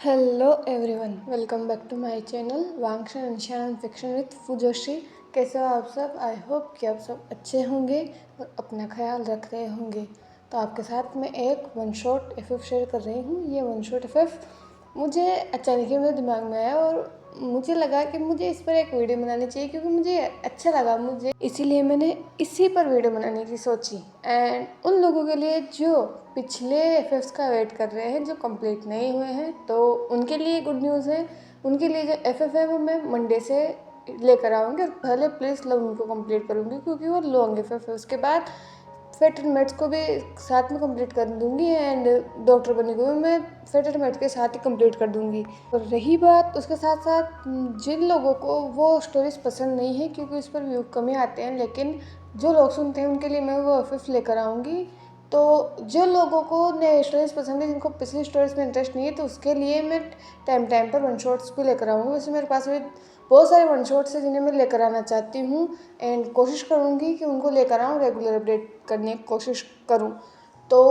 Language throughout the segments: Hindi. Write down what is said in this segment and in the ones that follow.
Hello everyone, welcome back to my channel Wangxian and fiction with Fujoshi. कैसे हो आप सब? आई होप कि आप सब अच्छे होंगे और अपना ख्याल रख रहे होंगे। तो आपके साथ मैं एक वन शॉट एफएफ शेयर कर रही हूँ। ये वन शॉट एफएफ मुझे अचानक ही मेरे दिमाग में आया और मुझे लगा कि मुझे इस पर एक वीडियो बनानी चाहिए क्योंकि मुझे अच्छा लगा, मुझे इसीलिए मैंने इसी पर वीडियो बनाने की सोची। एंड उन लोगों के लिए जो पिछले एफएफ्स का वेट कर रहे हैं, जो कंप्लीट नहीं हुए हैं, तो उनके लिए गुड न्यूज़ है। उनके लिए जो एफएफ है वो मैं मंडे से लेकर आऊँगी और पहले प्लीज़ लव उनको कंप्लीट करूँगी क्योंकि वो लॉन्ग एफएफ है। उसके बाद फेटेड मेट्स को भी साथ में कंप्लीट कर दूंगी एंड डॉक्टर बनी को भी मैं फेटेड मेट्स के साथ ही कंप्लीट कर दूंगी। और रही बात उसके साथ साथ जिन लोगों को वो स्टोरीज पसंद नहीं है क्योंकि उस पर व्यू कम ही आते हैं, लेकिन जो लोग सुनते हैं उनके लिए मैं वो एफएफ लेकर आऊँगी। तो जो लोगों को नए स्टोरीज पसंद है, जिनको पिछली स्टोरीज में इंटरेस्ट नहीं है, तो उसके लिए मैं टाइम टाइम पर वन शॉट्स भी लेकर आऊँगी। वैसे मेरे पास भी बहुत सारे वन शॉट्स हैं जिन्हें मैं लेकर आना चाहती हूँ एंड कोशिश करूँगी कि उनको लेकर आऊँ, रेगुलर अपडेट करने की कोशिश करूँ। तो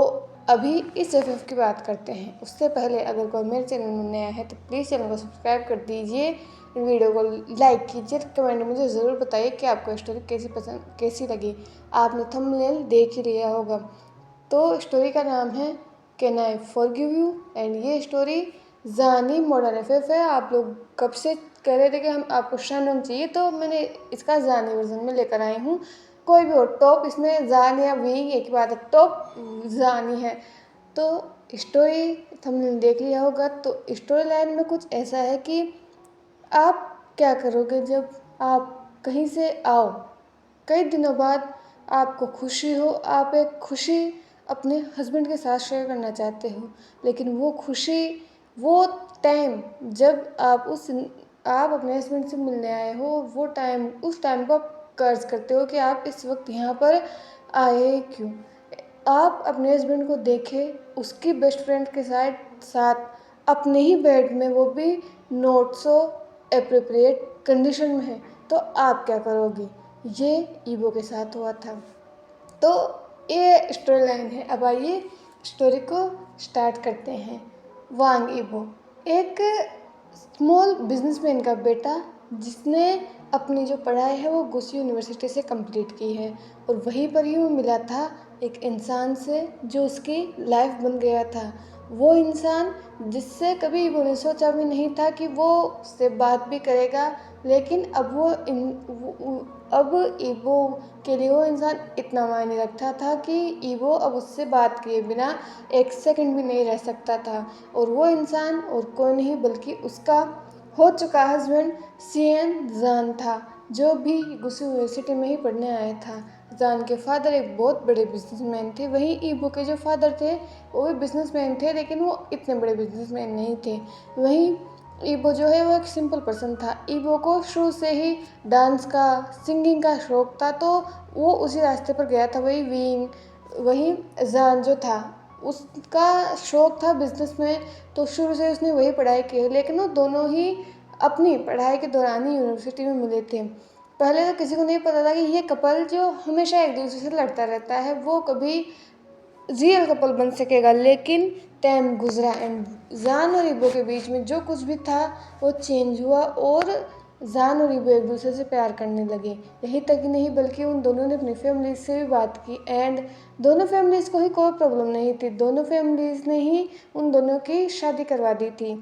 अभी इस एफएफ की बात करते हैं। उससे पहले अगर कोई मेरे चैनल में नया है तो प्लीज़ चैनल को सब्सक्राइब कर दीजिए, वीडियो को लाइक कीजिए, कमेंट में मुझे ज़रूर बताइए कि आपको स्टोरी कैसी लगी। आपने थंबनेल देख ही लिया होगा। तो स्टोरी का नाम है can I forgive you and ये स्टोरी जानी मॉडर्न एफएफ है। आप लोग कब से कह रहे थे कि हम आपको शानोंग चाहिए, तो मैंने इसका जानी वर्जन में लेकर आई हूँ। कोई भी हो, टॉप इसमें जान या विंग एक ही बात है, टॉप जानी है। तो स्टोरी हमने देख लिया होगा। तो स्टोरी लाइन में कुछ ऐसा है कि आप क्या करोगे जब आप कहीं से आओ, कई दिनों बाद आपको खुशी हो, आप एक खुशी अपने हस्बैंड के साथ शेयर करना चाहते हो, लेकिन वो खुशी, वो टाइम जब आप अपने हस्बैंड से मिलने आए हो, वो टाइम, उस टाइम को आप कर्ज करते हो कि आप इस वक्त यहाँ पर आए क्यों। आप अपने हस्बैंड को देखें उसकी बेस्ट फ्रेंड के साथ अपने ही बेड में, वो भी नॉट सो एप्रोप्रिएट कंडीशन में है, तो आप क्या करोगे। ये ईबो के साथ हुआ था। तो ये स्टोरी लाइन है। अब आइए स्टोरी को स्टार्ट करते हैं। वांग ईबो एक स्मॉल बिजनेसमैन का बेटा, जिसने अपनी जो पढ़ाई है वो गुस यूनिवर्सिटी से कंप्लीट की है, और वहीं पर ही वो मिला था एक इंसान से जो उसकी लाइफ बन गया था। वो इंसान जिससे कभी वो ने सोचा भी नहीं था कि वो उससे बात भी करेगा, लेकिन अब अब ईबो के लिए वो इंसान इतना मायने रखता था कि ईबो अब उससे बात किए बिना एक सेकंड भी नहीं रह सकता था। और वो इंसान और कोई नहीं बल्कि उसका हो चुका हस्बैंड सीएन जान था, जो भी गुसु यूनिवर्सिटी में ही पढ़ने आया था। जान के फादर एक बहुत बड़े बिजनेसमैन थे, वहीं ईबो के जो फादर थे वो भी बिजनेसमैन थे, लेकिन वो इतने बड़े बिजनेसमैन नहीं थे। वहीं ईबो जो है वो एक सिंपल पर्सन था। ईबो को शुरू से ही डांस का, सिंगिंग का शौक था, तो वो उसी रास्ते पर गया था। वहीं जान जो था उसका शौक था बिजनेस में, तो शुरू से उसने वही पढ़ाई की है, लेकिन वो दोनों ही अपनी पढ़ाई के दौरान ही यूनिवर्सिटी में मिले थे। पहले तो किसी को नहीं पता था कि ये कपल जो हमेशा एक दूसरे से लड़ता रहता है वो कभी रियल कपल बन सकेगा, लेकिन टाइम गुजरा एंड जान और ईबो के बीच में जो कुछ भी था वो चेंज हुआ और जान और ईबो एक दूसरे से प्यार करने लगे। यही तक ही नहीं बल्कि उन दोनों ने अपनी फैमिली से भी बात की एंड दोनों फैमिलीज़ को ही कोई प्रॉब्लम नहीं थी। दोनों फैमिलीज़ ने ही उन दोनों की शादी करवा दी थी।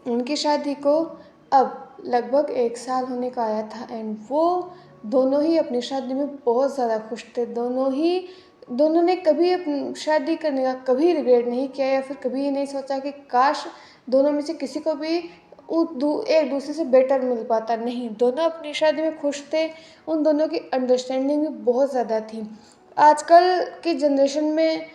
उनकी शादी को अब लगभग 1 साल होने का आया था एंड वो दोनों ही अपनी शादी में बहुत ज़्यादा खुश थे। दोनों ने कभी अपनी शादी करने का कभी रिग्रेट नहीं किया या फिर कभी ये नहीं सोचा कि काश दोनों में से किसी को भी एक दूसरे से बेटर मिल पाता। नहीं, दोनों अपनी शादी में खुश थे। उन दोनों की अंडरस्टैंडिंग भी बहुत ज़्यादा थी। आजकल की जनरेशन में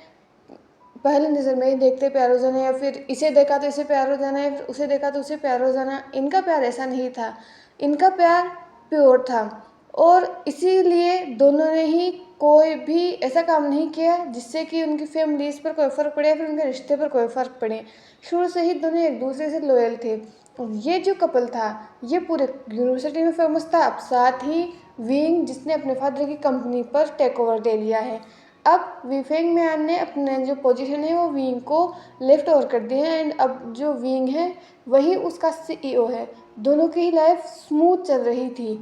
पहले नज़र में ही देखते प्यार हो जाना, या फिर इसे देखा तो इसे प्यार हो जाना, या फिर उसे देखा तो उसे प्यार हो जाना। इनका प्यार ऐसा नहीं था, इनका प्यार प्योर था, और इसीलिए दोनों ने ही कोई भी ऐसा काम नहीं किया जिससे कि उनकी फैमिलीज़ पर कोई फ़र्क पड़े या फिर उनके रिश्ते पर कोई फ़र्क पड़े। शुरू से ही दोनों एक दूसरे से लॉयल थे। और ये जो कपल था ये पूरे यूनिवर्सिटी में फेमस था। अब साथ ही विंग, जिसने अपने फादर की कंपनी पर टेक ओवर ले लिया है। अब वीफेंग मियान ने अपने जो पोजीशन है वो विंग को लेफ्ट ओवर कर दी है, एंड अब जो विंग है वही उसका सीईओ है। दोनों की ही लाइफ स्मूथ चल रही थी।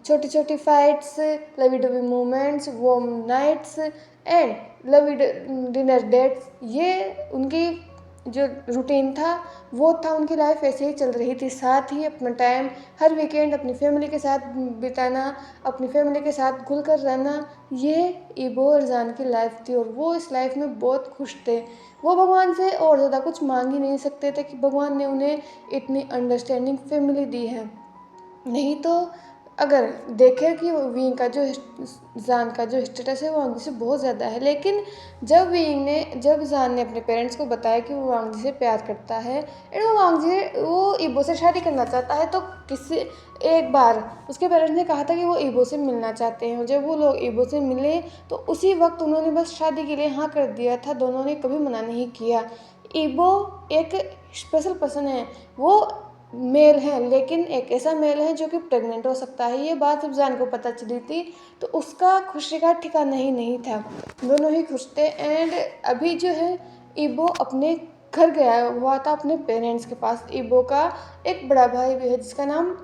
छोटी छोटी fights, lovey dovey moments, warm nights and lovey dinner dates, ये उनकी जो रूटीन था वो था। उनकी लाइफ ऐसे ही चल रही थी। साथ ही अपना टाइम हर वीकेंड अपनी फैमिली के साथ बिताना, अपनी फैमिली के साथ घुल कर रहना, ये ईबो और जान की लाइफ थी। और वो इस लाइफ में बहुत खुश थे। वो भगवान से और ज़्यादा कुछ मांग ही नहीं सकते थे कि भगवान ने उन्हें इतनी अंडरस्टैंडिंग फैमिली दी है। नहीं तो अगर देखें कि विंग का जो जान का जो स्टेटस है वो वांगजी से बहुत ज़्यादा है, लेकिन जब जान ने अपने पेरेंट्स को बताया कि वो वांगजी से प्यार करता है एंड वो ईबो से शादी करना चाहता है, तो किसी एक बार उसके पेरेंट्स ने कहा था कि वो ईबो से मिलना चाहते हैं। जब वो लोग ईबो से मिले तो उसी वक्त उन्होंने बस शादी के लिए हाँ कर दिया था। दोनों ने कभी मना नहीं किया। ईबो एक स्पेशल पर्सन है। वो मेल है, लेकिन एक ऐसा मेल है जो कि प्रेग्नेंट हो सकता है। ये बात जब जान को पता चली थी तो उसका खुशी का ठिकाना ही नहीं था। दोनों ही खुश थे। एंड अभी जो है ईबो अपने घर गया हुआ था, अपने पेरेंट्स के पास। ईबो का एक बड़ा भाई भी है जिसका नाम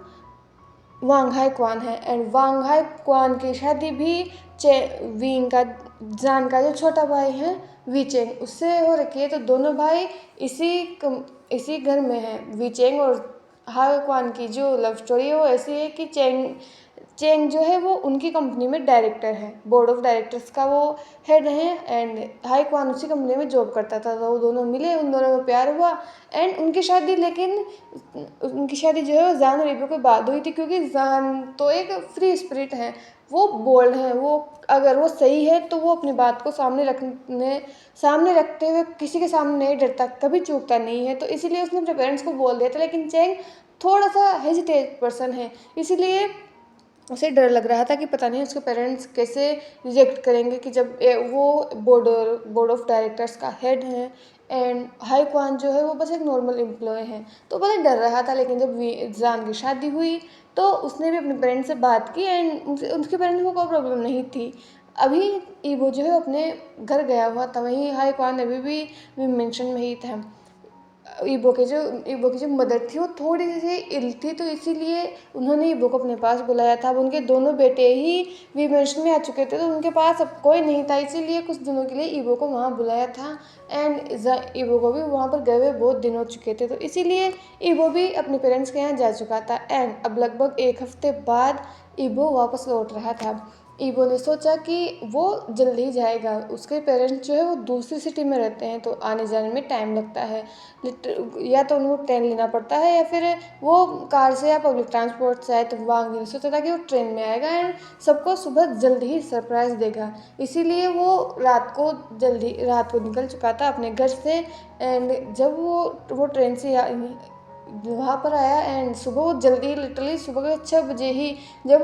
वांग हाई क्वान है, एंड वांग हाई क्वान की शादी भी विंग का जान का जो छोटा भाई है वीचेंग उससे हो रखी है। तो दोनों भाई इसी घर में हैं। वीचेंग और हाई क्वान की जो लव स्टोरी है वो ऐसी है कि चेंग चेंग जो है वो उनकी कंपनी में डायरेक्टर है, बोर्ड ऑफ डायरेक्टर्स का वो हेड है। एंड हाई क्वान उसी कंपनी में जॉब करता था। तो वो दोनों मिले, उन दोनों में प्यार हुआ एंड उनकी शादी, लेकिन उनकी शादी जो है वो जान और ईबो के बाद हुई थी, क्योंकि जान तो एक फ्री स्पिरिट है, वो बोल्ड है। वो अगर वो सही है तो वो अपनी बात को सामने रखते हुए किसी के सामने नहीं डरता, कभी चूकता नहीं है। तो इसीलिए उसने अपने पेरेंट्स को बोल दिया था। लेकिन चेंग थोड़ा सा हेजिटेट पर्सन है, इसीलिए उसे डर लग रहा था कि पता नहीं उसके पेरेंट्स कैसे रिजेक्ट करेंगे कि जब वो बोर्ड ऑफ डायरेक्टर्स का हेड है एंड हाई क्वान जो है वो बस एक नॉर्मल एम्प्लॉय है। तो बड़ा डर रहा था। लेकिन जब जान की शादी हुई तो उसने भी अपने पेरेंट्स से बात की एंड उसके पेरेंट्स को कोई प्रॉब्लम नहीं थी। अभी ईवो जो है अपने घर गया हुआ था, वहीं हाई क्वान अभी भी मेंशन में ही था। ईबो की जो मदर थी वो थोड़ी सी इल थी, तो इसीलिए उन्होंने ईबो को अपने पास बुलाया था। अब उनके दोनों बेटे ही वीमेंशन में आ चुके थे, तो उनके पास अब कोई नहीं था, इसीलिए कुछ दिनों के लिए ईबो को वहाँ बुलाया था। एंड ईबो को भी वहाँ पर गए हुए बहुत दिन हो चुके थे, तो इसीलिए ईबो भी अपने पेरेंट्स के यहाँ जा चुका था। एंड अब लगभग एक हफ्ते बाद ईबो वापस लौट रहा था। ईबो ने सोचा कि वो जल्दी ही जाएगा। उसके पेरेंट्स जो है वो दूसरी सिटी में रहते हैं, तो आने जाने में टाइम लगता है। या तो उनको ट्रेन लेना पड़ता है या फिर वो कार से या पब्लिक ट्रांसपोर्ट से आए। तो वांग ने सोचा था कि वो ट्रेन में आएगा एंड सबको सुबह जल्दी ही सरप्राइज़ देगा। इसीलिए वो रात को निकल चुका था अपने घर से। एंड जब वो ट्रेन से वहाँ पर आया एंड सुबह वो जल्दी लिटरली सुबह के 6 बजे ही, जब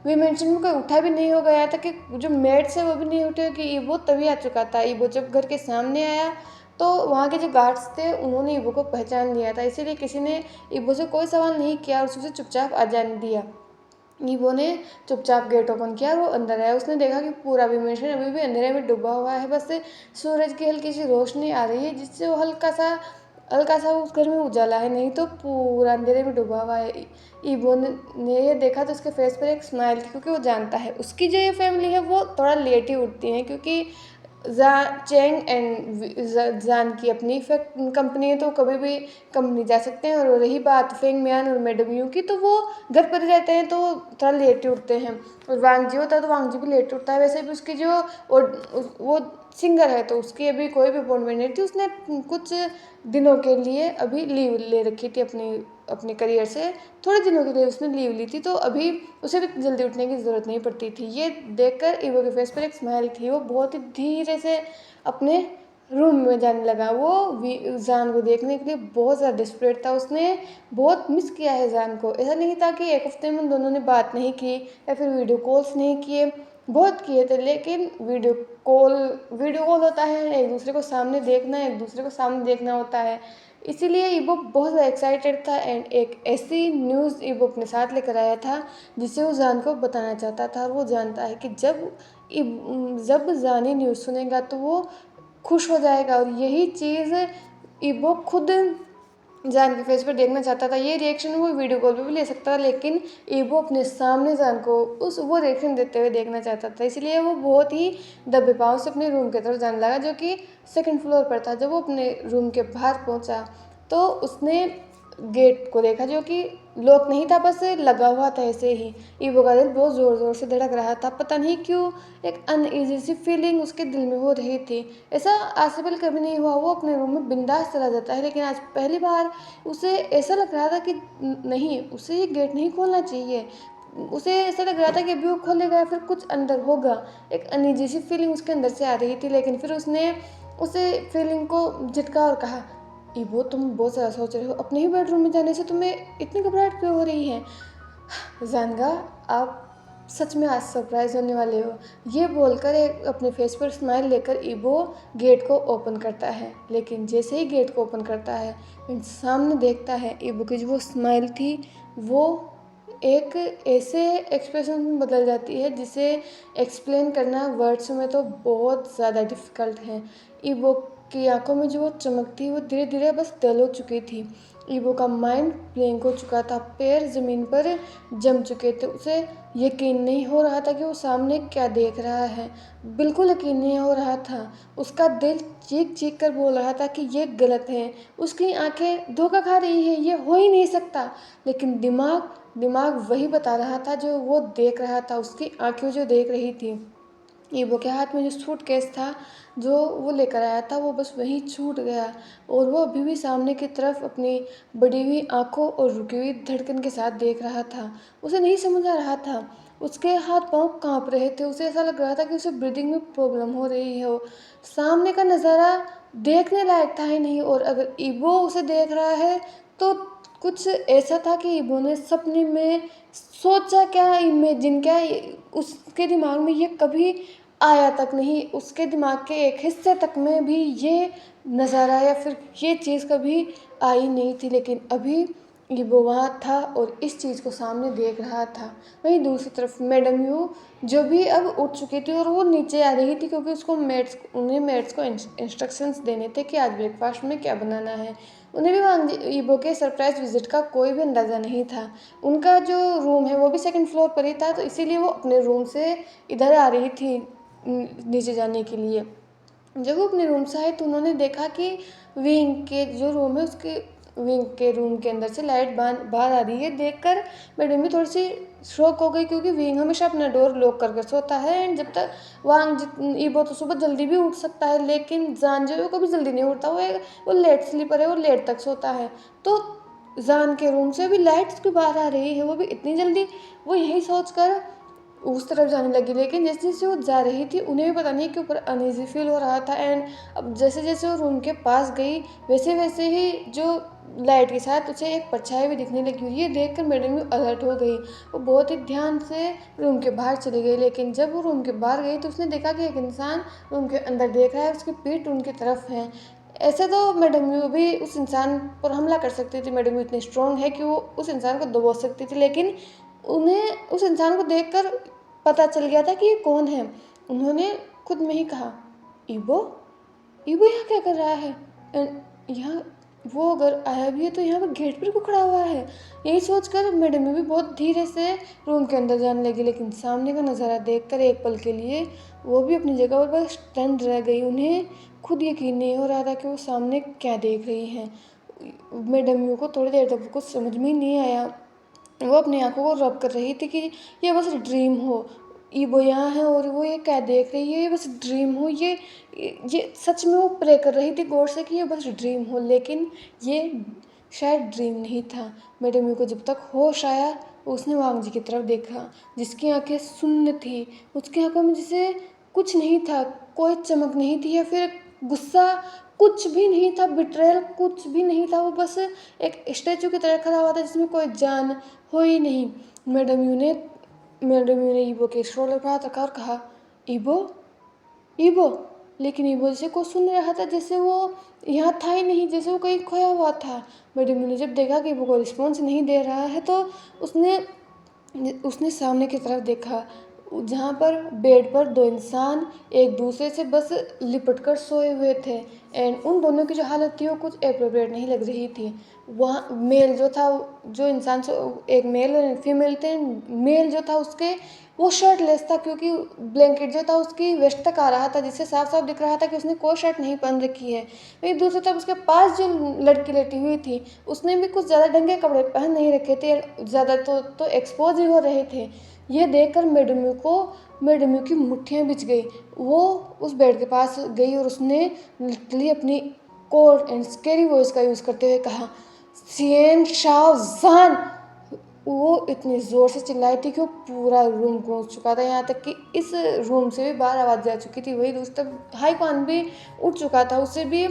वी मेंशन में कोई उठा भी नहीं हो गया था कि जो मेड्स है वो भी नहीं उठे कि ईबो तभी आ चुका था। ईबो जब घर के सामने आया तो वहाँ के जो गार्ड्स थे उन्होंने ईबो को पहचान लिया था, इसीलिए किसी ने ईबो से कोई सवाल नहीं किया और उसे चुपचाप आ जाने दिया। ईबो ने चुपचाप गेट ओपन किया और वो अंदर आया। उसने देखा कि पूरा विमेंशन अभी भी अंधेरे में डूबा हुआ है, बस सूरज की हल्की सी रोशनी आ रही है जिससे वो हल्का सा उस घर में उजाला है, नहीं तो पूरा अंधेरे में डूबा हुआ है। ईबो ने ये देखा तो उसके फेस पर एक स्माइल थी, क्योंकि वो जानता है उसकी जो ये फैमिली है वो थोड़ा लेट ही उठती है, क्योंकि चेंग एंड जान की अपनी कंपनी है तो कभी भी कंपनी जा सकते हैं। और रही बात फेंग मियान और मैडम यू की, तो वो घर पर रहते हैं तो थोड़ा लेट ही उठते हैं। और वांग जी होता है तो वांग जी भी लेट उठता है। वैसे भी उसकी जो वो सिंगर है तो उसकी अभी कोई भी अपॉइंटमेंट नहीं थी। उसने कुछ दिनों के लिए अभी लीव ले रखी थी अपने करियर से। थोड़े दिनों के लिए उसने लीव ली थी, तो अभी उसे भी जल्दी उठने की ज़रूरत नहीं पड़ती थी। ये देखकर ईवो के फेस पर एक स्माइल थी। वो बहुत ही धीरे से अपने रूम में जाने लगा। वो जान को देखने के लिए बहुत ज़्यादा डिस्परेट था। उसने बहुत मिस किया है जान को। ऐसा नहीं था कि एक हफ्ते में उन दोनों ने बात नहीं की या फिर वीडियो कॉल्स नहीं किए, बहुत किए थे, लेकिन वीडियो कॉल होता है, एक दूसरे को सामने देखना होता है। इसीलिए ईबो बहुत ज़्यादा एक्साइटेड था एंड एक ऐसी न्यूज़ ईबो अपने साथ लेकर आया था जिसे वो जान को बताना चाहता था। और वो जानता है कि जब जब जानी न्यूज़ सुनेगा तो वो खुश हो जाएगा, और यही चीज़ ईबो खुद जान के फेस पर देखना चाहता था। ये रिएक्शन वो वीडियो कॉल पे भी ले सकता था, लेकिन ईबो अपने सामने जान को वो रिएक्शन देते हुए देखना चाहता था, इसलिए वो बहुत ही दबे पाँव से अपने रूम की तरफ जाने लगा, जो कि सेकंड फ्लोर पर था। जब वो अपने रूम के बाहर पहुंचा तो उसने गेट को देखा, जो कि लॉक नहीं था, बस लगा हुआ था ऐसे ही। ईबो का दिल बहुत ज़ोर ज़ोर से धड़क रहा था। पता नहीं क्यों एक अनईजी सी फीलिंग उसके दिल में हो रही थी। ऐसा आज से पहले कभी नहीं हुआ, वो अपने रूम में बिंदास चला जाता है, लेकिन आज पहली बार उसे ऐसा लग रहा था कि नहीं, उसे ये गेट नहीं खोलना चाहिए। उसे ऐसा लग रहा था कि अभी वो खोलेगा या फिर कुछ अंदर होगा। एक अनईजी सी फीलिंग उसके अंदर से आ रही थी, लेकिन फिर उसने उसे फीलिंग को झटका और कहा, ईबो तुम बहुत ज़्यादा सोच रहे हो, अपने ही बेडरूम में जाने से तुम्हें इतनी घबराहट क्यों हो रही है? जानगा, आप सच में आज सरप्राइज होने वाले हो। ये बोलकर एक अपने फेस पर स्माइल लेकर ईबो गेट को ओपन करता है, लेकिन जैसे ही गेट को ओपन करता है सामने देखता है, ईबो की जो वो स्माइल थी वो एक ऐसे एक्सप्रेशन में बदल जाती है जिसे एक्सप्लेन करना वर्ड्स में तो बहुत ज़्यादा डिफ़िकल्ट है। ईबो की आंखों में जो वो चमक थी वो धीरे धीरे बस डल हो चुकी थी। ईबो का माइंड ब्लैंक हो चुका था, पैर ज़मीन पर जम चुके थे। उसे यकीन नहीं हो रहा था कि वो सामने क्या देख रहा है। बिल्कुल यकीन नहीं हो रहा था। उसका दिल चीख चीख कर बोल रहा था कि ये गलत है, उसकी आंखें धोखा खा रही है, ये हो ही नहीं सकता। लेकिन दिमाग वही बता रहा था जो वो देख रहा था, उसकी आंखें जो देख रही थी। ईबो के हाथ में जो सूटकेस था जो वो लेकर आया था, वो बस वहीं छूट गया, और वो अभी भी सामने की तरफ अपनी बढ़ी हुई आंखों और रुकी हुई धड़कन के साथ देख रहा था। उसे नहीं समझ आ रहा था, उसके हाथ पांव कांप रहे थे। उसे ऐसा लग रहा था कि उसे ब्रीदिंग में प्रॉब्लम हो रही है। सामने का नज़ारा देखने लायक था ही नहीं, और अगर ईबो उसे देख रहा है तो कुछ ऐसा था कि ईबो ने सपने में सोचा क्या, इमेजिन क्या, उसके दिमाग में ये कभी आया तक नहीं। उसके दिमाग के एक हिस्से तक में भी ये नज़ारा या फिर ये चीज़ कभी आई नहीं थी, लेकिन अभी ये वो वहाँ था और इस चीज़ को सामने देख रहा था। वहीं दूसरी तरफ मैडम यू जो भी अब उठ चुकी थी और वो नीचे आ रही थी, क्योंकि उन्हें मेट्स को इंस्ट्रक्शंस देने थे कि आज ब्रेकफास्ट में क्या बनाना है। उन्हें भी वांग ईबो के सरप्राइज विजिट का कोई भी अंदाज़ा नहीं था। उनका जो रूम है वो भी सेकंड फ्लोर पर ही था, तो इसीलिए वो अपने रूम से इधर आ रही थी नीचे जाने के लिए। जब वो अपने रूम से आए तो उन्होंने देखा कि विंग के जो रूम है उसके विंग के रूम के अंदर से लाइट बाहर आ रही है। देखकर मैडम भी थोड़ी सी शॉक हो गई, क्योंकि विंग हमेशा अपना डोर लॉक करके सोता है, एंड जब तक ईबो तो सुबह जल्दी भी उठ सकता है, लेकिन जान जो है वो कभी जल्दी नहीं उठता। वो लेट स्लीपर है, वो लेट तक सोता है। तो जान के रूम से भी लाइट्स क्यों बाहर आ रही है, वो भी इतनी जल्दी? वो यही सोच कर उस तरफ जाने लगी, लेकिन जैसे जैसे वो जा रही थी उन्हें भी पता नहीं क्यों ऊपर अनईजी फील हो रहा था। एंड अब जैसे जैसे वो रूम के पास गई वैसे वैसे ही जो लाइट के साथ उसे एक परछाई भी दिखने लगी। ये देखकर मैडम भी अलर्ट हो गई। वो बहुत ही ध्यान से रूम के बाहर चली गई, लेकिन जब वो रूम के बाहर गई तो उसने देखा कि एक इंसान रूम के अंदर देख रहा है, उसकी पीठ उनकी तरफ है। ऐसे तो मैडम यू भी उस इंसान पर हमला कर सकती थी, मैडम यू इतनी स्ट्रॉन्ग है कि वो उस इंसान को दबोच सकती थी, लेकिन उन्हें उस इंसान को देखकर पता चल गया था कि ये कौन है। उन्होंने खुद में ही कहा, ईबो ईबो यहाँ क्या कर रहा है? यहाँ वो अगर आया भी है तो यहाँ पर गेट पर क्यों खड़ा हुआ है? यही सोचकर मैडम भी बहुत धीरे से रूम के अंदर जाने लगी, लेकिन सामने का नज़ारा देखकर एक पल के लिए वो भी अपनी जगह पर बस स्टन रह गई। उन्हें खुद यकीन नहीं हो रहा था कि वो सामने क्या देख रही हैं। मैडम यू को थोड़ी देर तक कुछ समझ में ही नहीं आया। वो अपनी आंखों को रब कर रही थी कि ये बस ड्रीम हो, ईबो यहाँ है और वो ये क्या देख रही है, ये बस ड्रीम हो। ये सच में वो प्रे कर रही थी गॉड से कि ये बस ड्रीम हो, लेकिन ये शायद ड्रीम नहीं था। मैडम यू को जब तक होश आया उसने वांग जी की तरफ देखा, जिसकी आंखें शून्य थी। उसकी आंखों में जैसे कुछ नहीं था, कोई चमक नहीं थी या फिर गुस्सा कुछ भी नहीं था, बिट्रेयल कुछ भी नहीं था। वो बस एक स्टैचू की तरह खड़ा हुआ था जिसमें कोई जान हो ही नहीं। मैडम यू ने ईबो के शोल्डर पर हाथ रखा और कहा, ईबो ईबो। लेकिन ईबो जैसे को सुन रहा था, जैसे वो यहाँ था ही नहीं, जैसे वो कहीं खोया हुआ था। मैडम यू ने जब देखा कि ईबो को रिस्पॉन्स नहीं दे रहा है तो उसने उसने सामने की तरफ देखा। जहाँ पर बेड पर दो इंसान एक दूसरे से बस लिपट कर सोए हुए थे एंड उन दोनों की जो हालत थी वो कुछ अप्रोप्रिएट नहीं लग रही थी। वहाँ मेल जो था, जो इंसान एक मेल और फीमेल थे, मेल जो था उसके वो शर्टलेस था क्योंकि ब्लैंकेट जो था उसकी वेस्ट तक आ रहा था, जिससे साफ साफ दिख रहा था कि उसने कोई शर्ट नहीं पहन रखी है। वहीं दूसरी तरफ उसके पास जो लड़की लेटी हुई थी उसने भी कुछ ज़्यादा ढंग के कपड़े पहन नहीं रखे थे, ज़्यादा तो एक्सपोज ही हो रहे थे। ये देखकर मैडम की मुट्ठियाँ बिछ गई। वो उस बेड के पास गई और उसने लिटरली अपनी कोल्ड एंड स्केरी वॉइस का यूज़ करते हुए कहा, सियन शाहजान। वो इतनी ज़ोर से चिल्लाई थी कि वो पूरा रूम गूंज चुका था, यहाँ तक कि इस रूम से भी बाहर आवाज़ जा चुकी थी। वही दूसरी तरफ हाई कौन भी उठ चुका था, उसे भी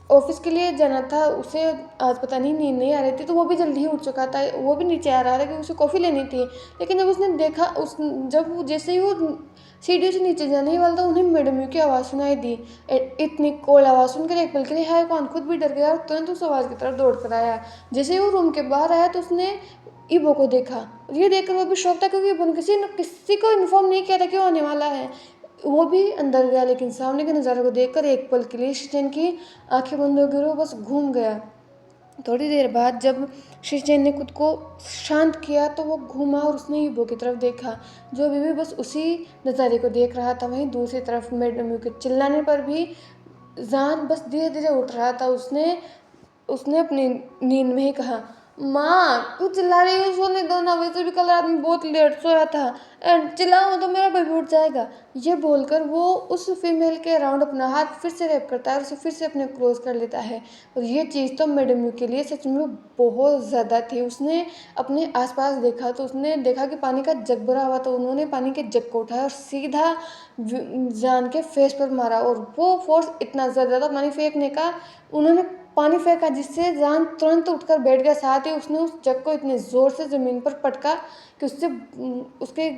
ऑफिस के लिए जाना था, उसे आज पता नहीं नींद नहीं आ रही थी तो वो भी जल्दी ही उठ चुका था। वो भी नीचे आ रहा था कि उसे कॉफ़ी लेनी थी। लेकिन जब उसने देखा जब वो जैसे ही वो सीढ़ियों से नीचे जाने ही वाला था उन्हें मैडम यू की आवाज़ सुनाई दी। इतनी कोल्ड आवाज़ सुनकर एक पल के लिए हाई कौन खुद भी डर गया और तुरंत उस आवाज़ की तरफ दौड़ कर आया। जैसे ही वो रूम के बाहर आया तो उसने ईबो को देखा और ये देखकर वो भी शौक था क्योंकि ईबो ने किसी को इन्फॉर्म नहीं किया था कि वो आने वाला है। वो भी अंदर गया लेकिन सामने के नज़ारे को देखकर एक पल के लिए शिचेन की आंखें बंद हो गई और वो बस घूम गया। थोड़ी देर बाद जब शिचेन ने खुद को शांत किया तो वो घूमा और उसने ईबो की तरफ देखा जो अभी भी बस उसी नज़ारे को देख रहा था। वहीं दूसरी तरफ मैडम के चिल्लाने पर भी जान बस धीरे धीरे उठ रहा था। उसने उसने अपनी नींद में ही कहा, माँ तू चिल्ला रही हो, सोने दो ना, वैसे भी कल रात में बहुत लेट सोया था एंड चिल्लाऊँ तो मेरा बेबी उठ जाएगा। ये बोलकर वो उस फीमेल के अराउंड अपना हाथ फिर से रैप करता है और उसे फिर से अपने क्लोज कर लेता है। और ये चीज़ तो मैडम यू के लिए सच में बहुत ज़्यादा थी। उसने अपने आसपास देखा तो उसने देखा कि पानी का जग भरा हुआ, तो उन्होंने पानी के जग को उठाया और सीधा जान के फेस पर मारा और वो फोर्स इतना ज़्यादा था पानी फेंकने का, उन्होंने पानी फेंका जिससे जान तुरंत उठकर बैठ गया। साथ ही उसने उस जग को इतने ज़ोर से ज़मीन पर पटका कि उससे उसके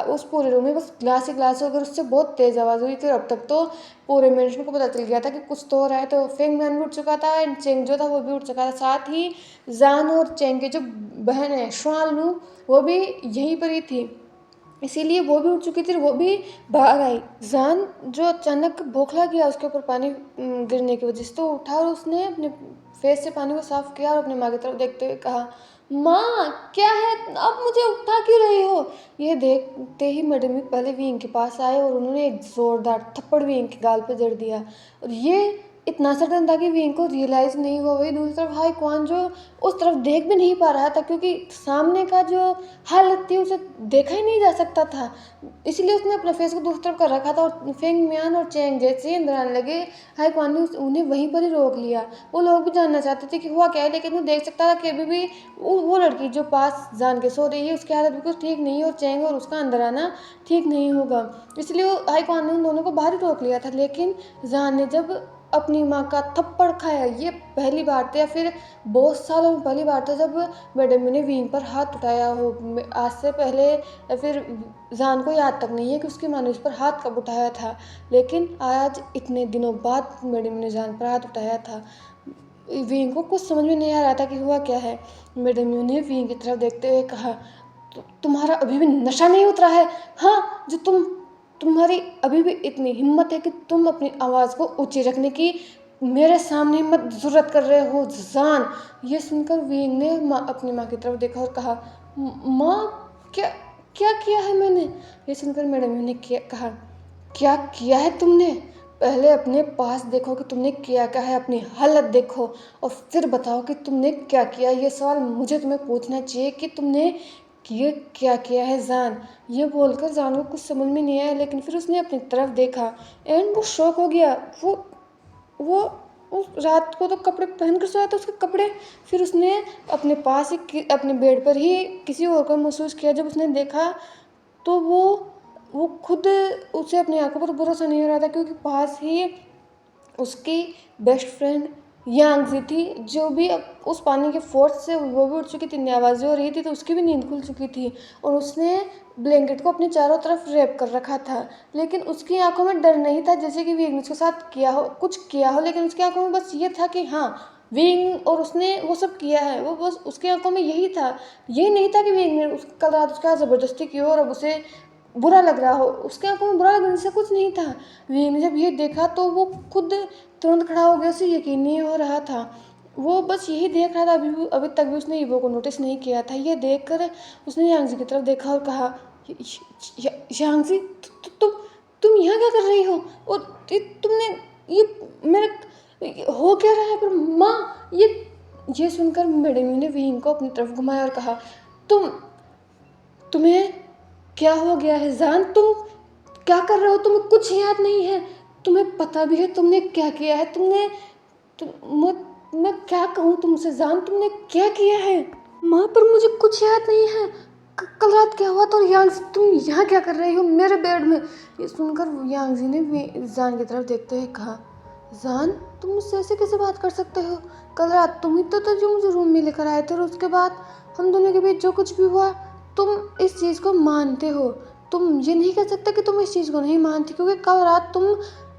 उस पूरे रूम में बस ग्लास ही ग्लास हो गया। उससे बहुत तेज़ आवाज़ हुई थी और अब तक तो पूरे मैनेजमेंट को पता चल गया था कि कुछ तो हो रहा है। तो फेंग मैन भी उठ चुका था एंड चेंग जो था वो भी उठ चुका था। साथ ही जान और चेंग की जो बहन है शुआन लू वो भी यहीं पर ही थी, इसीलिए वो भी उठ चुकी थी, वो भी बाहर आई। जान जो अचानक बौखला गया उसके ऊपर पानी गिरने की वजह से, तो उठा और उसने अपने फेस से पानी को साफ किया और अपनी माँ की तरफ देखते हुए कहा, माँ क्या है, अब मुझे उठा क्यों रही हो। यह देखते ही मैडम पहले विंग के पास आए और उन्होंने एक जोरदार थप्पड़ विंग के गाल पर जड़ दिया और ये इतना सडन था कि विंग को रियलाइज़ नहीं हुआ। वही दूसरी तरफ हाई क्वान जो उस तरफ देख भी नहीं पा रहा था क्योंकि सामने का जो हालत थी उसे देखा ही नहीं जा सकता था, इसलिए उसने अपने फेस को दूसरी तरफ कर रखा था। और फेंग मियान और चेंग जैसे ही अंदर आने लगे हाई क्वान ने उन्हें वहीं पर ही रोक लिया। वो लोग भी जानना चाहते थे कि हुआ क्या है, लेकिन वो देख सकता था कि अभी भी वो लड़की जो पास जान के सो रही है उसकी हालत बिल्कुल ठीक नहीं है और चेंग और उसका अंदर आना ठीक नहीं होगा, इसलिए वो हाई क्वान ने उन दोनों को बाहर ही रोक लिया था। लेकिन जान ने जब अपनी माँ का थप्पड़ खाया, ये पहली बार था या फिर बहुत सालों में पहली बार था जब मैडम ने विंग पर हाथ उठाया हो। आज से पहले या फिर जान को याद तक नहीं है कि उसकी माँ ने उस पर हाथ कब उठाया था, लेकिन आज इतने दिनों बाद मैडम ने जान पर हाथ उठाया था। विंग को कुछ समझ में नहीं आ रहा था कि हुआ क्या है। मैडम ने विंग की तरफ देखते हुए कहा, तुम्हारा अभी भी नशा नहीं उतरा है? हाँ, जो तुम्हारी अभी भी इतनी हिम्मत है कि तुम अपनी आवाज़ को ऊंची रखने की मेरे सामने हिम्मत जरूरत कर रहे हो जान। ये सुनकर वीन ने अपनी माँ की तरफ देखा और कहा, माँ क्या क्या किया है मैंने? ये सुनकर मैडम ने कहा, क्या किया है तुमने? पहले अपने पास देखो कि तुमने किया क्या है, अपनी हालत देखो और फिर बताओ कि तुमने क्या किया। ये सवाल मुझे तुम्हें पूछना चाहिए कि तुमने ये क्या किया है जान। ये बोलकर जान को कुछ समझ में नहीं आया, लेकिन फिर उसने अपनी तरफ देखा एंड वो शॉक हो गया। वो उस रात को तो कपड़े पहन कर सोया था, उसके कपड़े। फिर उसने अपने पास ही अपने बेड पर ही किसी और को महसूस किया। जब उसने देखा तो वो खुद उसे अपनी आंखों पर भरोसा नहीं हो रहा था क्योंकि पास ही उसकी बेस्ट फ्रेंड यांगजी थी, जो भी उस पानी के फोर्स से वो भी उठ चुकी थी, आवाज़ें हो रही थी तो उसकी भी नींद खुल चुकी थी और उसने ब्लैंकेट को अपने चारों तरफ रैप कर रखा था। लेकिन उसकी आंखों में डर नहीं था जैसे कि विंग ने उसके साथ कुछ किया हो, लेकिन उसकी आंखों में बस ये था कि हाँ विंग और उसने वो सब किया है। वो बस उसकी आंखों में यही था, ये नहीं था कि विंग ने कल रात उसका ज़बरदस्ती की हो और अब उसे बुरा लग रहा हो। उसके आंखों में बुरा लगने से कुछ नहीं था। वीर ने जब ये देखा तो वो खुद तुरंत खड़ा हो गया, उसे यकीन नहीं हो रहा था। वो बस यही देख रहा था, अभी तक भी उसने ईवो को नोटिस नहीं किया था। ये देखकर उसने यांगजी की तरफ देखा और कहा, यांगजी, तुम यहाँ क्या कर रही हो? और तुमने ये मेरे हो क्या रहा है? पर माँ, ये सुनकर मैडम ने विंग को अपनी तरफ घुमाया और कहा, तुम्हें क्या हो गया है जान? तुम क्या कर रहे हो? तुम्हें कुछ याद नहीं है? तुम्हें पता भी है तुमने क्या किया है? मैं क्या कहूँ तुमसे जान, तुमने क्या किया है? माँ, पर मुझे कुछ याद नहीं है। कल रात क्या हुआ था? और यांगजी, तुम यहाँ क्या कर रही हो मेरे बेड में? ये सुनकर यांगजी ने जान की तरफ देखते हुए कहा, जान, तुम मुझसे ऐसे कैसे बात कर सकते हो? कल रात तुम ही तो थे जो मुझे रूम में लेकर आए थे, और उसके बाद हम दोनों के बीच जो कुछ भी हुआ, तुम इस चीज़ को मानते हो। तुम ये नहीं कह सकते कि तुम इस चीज़ को नहीं मानती, क्योंकि कल रात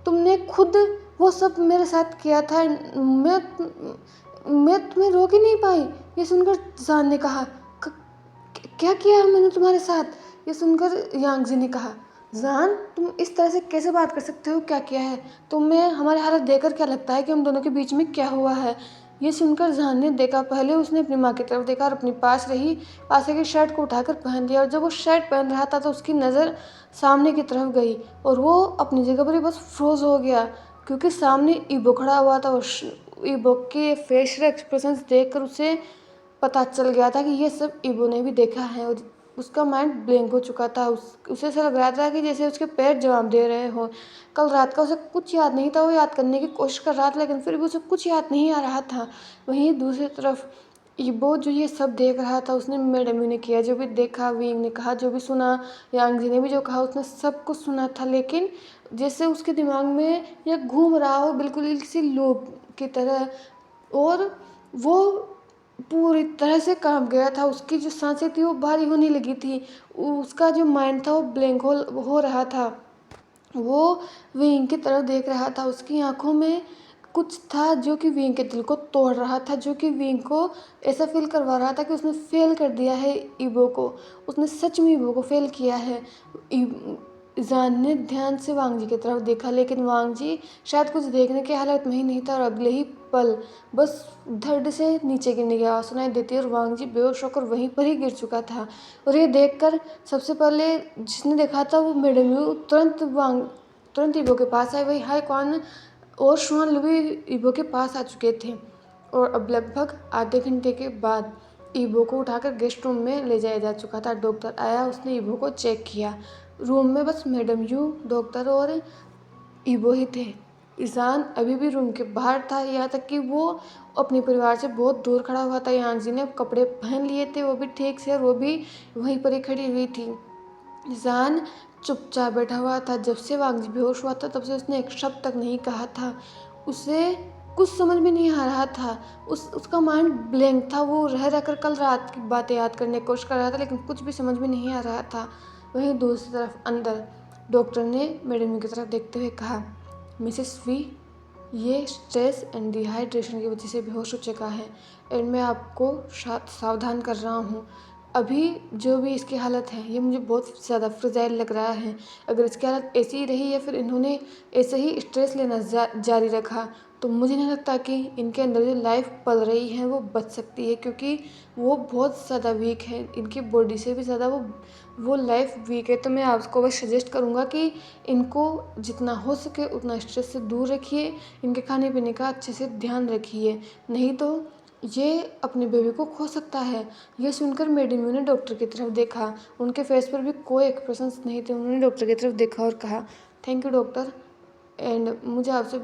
तुमने खुद वो सब मेरे साथ किया था। मैं तुम्हें रोक ही नहीं पाई। ये सुनकर जान ने कहा, क्या किया है मैंने तुम्हारे साथ? ये सुनकर यांगजी ने कहा, जान, तुम इस तरह से कैसे बात कर सकते हो? क्या किया है? तुम्हें हमारी हालत देखकर क्या लगता है कि हम दोनों के बीच में क्या हुआ है? ये सुनकर जान ने देखा, पहले उसने अपनी माँ की तरफ देखा और अपनी पास की शर्ट को उठाकर पहन लिया। और जब वो शर्ट पहन रहा था तो उसकी नज़र सामने की तरफ गई और वो अपनी जगह पर ही बस फ्रोज हो गया, क्योंकि सामने ईबो खड़ा हुआ था। और ईबो के फेशियल एक्सप्रेशंस देखकर उसे पता चल गया था कि ये सब ईबो ने भी देखा है। और उसका माइंड ब्लैंक हो चुका था। उसे ऐसा लग रहा था कि जैसे उसके पैर जवाब दे रहे हो। कल रात का उसे कुछ याद नहीं था। वो याद करने की कोशिश कर रहा था, लेकिन फिर भी उसे कुछ याद नहीं आ रहा था। वहीं दूसरी तरफ ईबो जो ये सब देख रहा था, उसने मैडम ने किया जो भी देखा, विंग ने कहा जो भी सुना, यांगजी ने भी जो कहा, उसने सब कुछ सुना था। लेकिन जैसे उसके दिमाग में यह घूम रहा हो, बिल्कुल किसी लूप की तरह। और वो पूरी तरह से काँप गया था। उसकी जो सांसें थी वो भारी होने लगी थी। उसका जो माइंड था वो ब्लैंक हो रहा था। वो विंग की तरफ देख रहा था। उसकी आंखों में कुछ था जो कि विंग के दिल को तोड़ रहा था, जो कि विंग को ऐसा फील करवा रहा था कि उसने फेल कर दिया है ईबो को। उसने सच में ईबो को फेल किया है। जान ने ध्यान से वांग जी की तरफ देखा, लेकिन वांग जी शायद कुछ देखने की हालत में ही नहीं था। और अगले ही पल बस धड़ से नीचे गिरने की आवाज़ सुनाई देती और वांग जी बेहोश होकर वहीं पर ही गिर चुका था। और ये देखकर सबसे पहले जिसने देखा था वो मैडम यू तुरंत ईबो के पास आई। वही हाय कौन और शुआन भी ईबो के पास आ चुके थे। और अब लगभग आधे घंटे के बाद ईबो को उठाकर गेस्ट रूम में ले जाया जा चुका था। डॉक्टर आया, उसने ईबो को चेक किया। रूम में बस मैडम यू, डॉक्टर और ईबो ही थे। ईशान अभी भी रूम के बाहर था, यहाँ तक कि वो अपने परिवार से बहुत दूर खड़ा हुआ था। यांगजी ने कपड़े पहन लिए थे, वो भी ठीक से, और वो भी वहीं पर ही खड़ी हुई थी। ईशान चुपचाप बैठा हुआ था। जब से वांगजी बेहोश हुआ था तब से उसने एक शब्द तक नहीं कहा था। उसे कुछ समझ में नहीं आ रहा था। उसका माइंड ब्लैंक था। वो रह रहकर कल रात की बातें याद करने की कोशिश कर रहा था, लेकिन कुछ भी समझ में नहीं आ रहा था। वहीं दूसरी तरफ अंदर डॉक्टर ने मैडम की तरफ देखते हुए कहा, मिसेस वी, ये स्ट्रेस एंड डिहाइड्रेशन की वजह से बेहोश हो चुका है, एंड मैं आपको सावधान कर रहा हूँ। अभी जो भी इसकी हालत है ये मुझे बहुत ज़्यादा फ्रजाइल लग रहा है। अगर इसकी हालत ऐसी ही रही या फिर इन्होंने ऐसे ही स्ट्रेस लेना जारी रखा तो मुझे नहीं लगता कि इनके अंदर जो लाइफ पल रही है वो बच सकती है, क्योंकि वो बहुत ज़्यादा वीक है। इनकी बॉडी से भी ज़्यादा वो लाइफ वीक है। तो मैं आपको बस सजेस्ट करूँगा कि इनको जितना हो सके उतना स्ट्रेस से दूर रखिए। इनके खाने पीने का अच्छे से ध्यान रखिए, नहीं तो ये अपने बेबी को खो सकता है। ये सुनकर मैडम ने डॉक्टर की तरफ देखा। उनके फेस पर भी कोई एक्सप्रेशन नहीं थे। उन्होंने डॉक्टर की तरफ देखा और कहा, थैंक यू डॉक्टर, एंड मुझे आपसे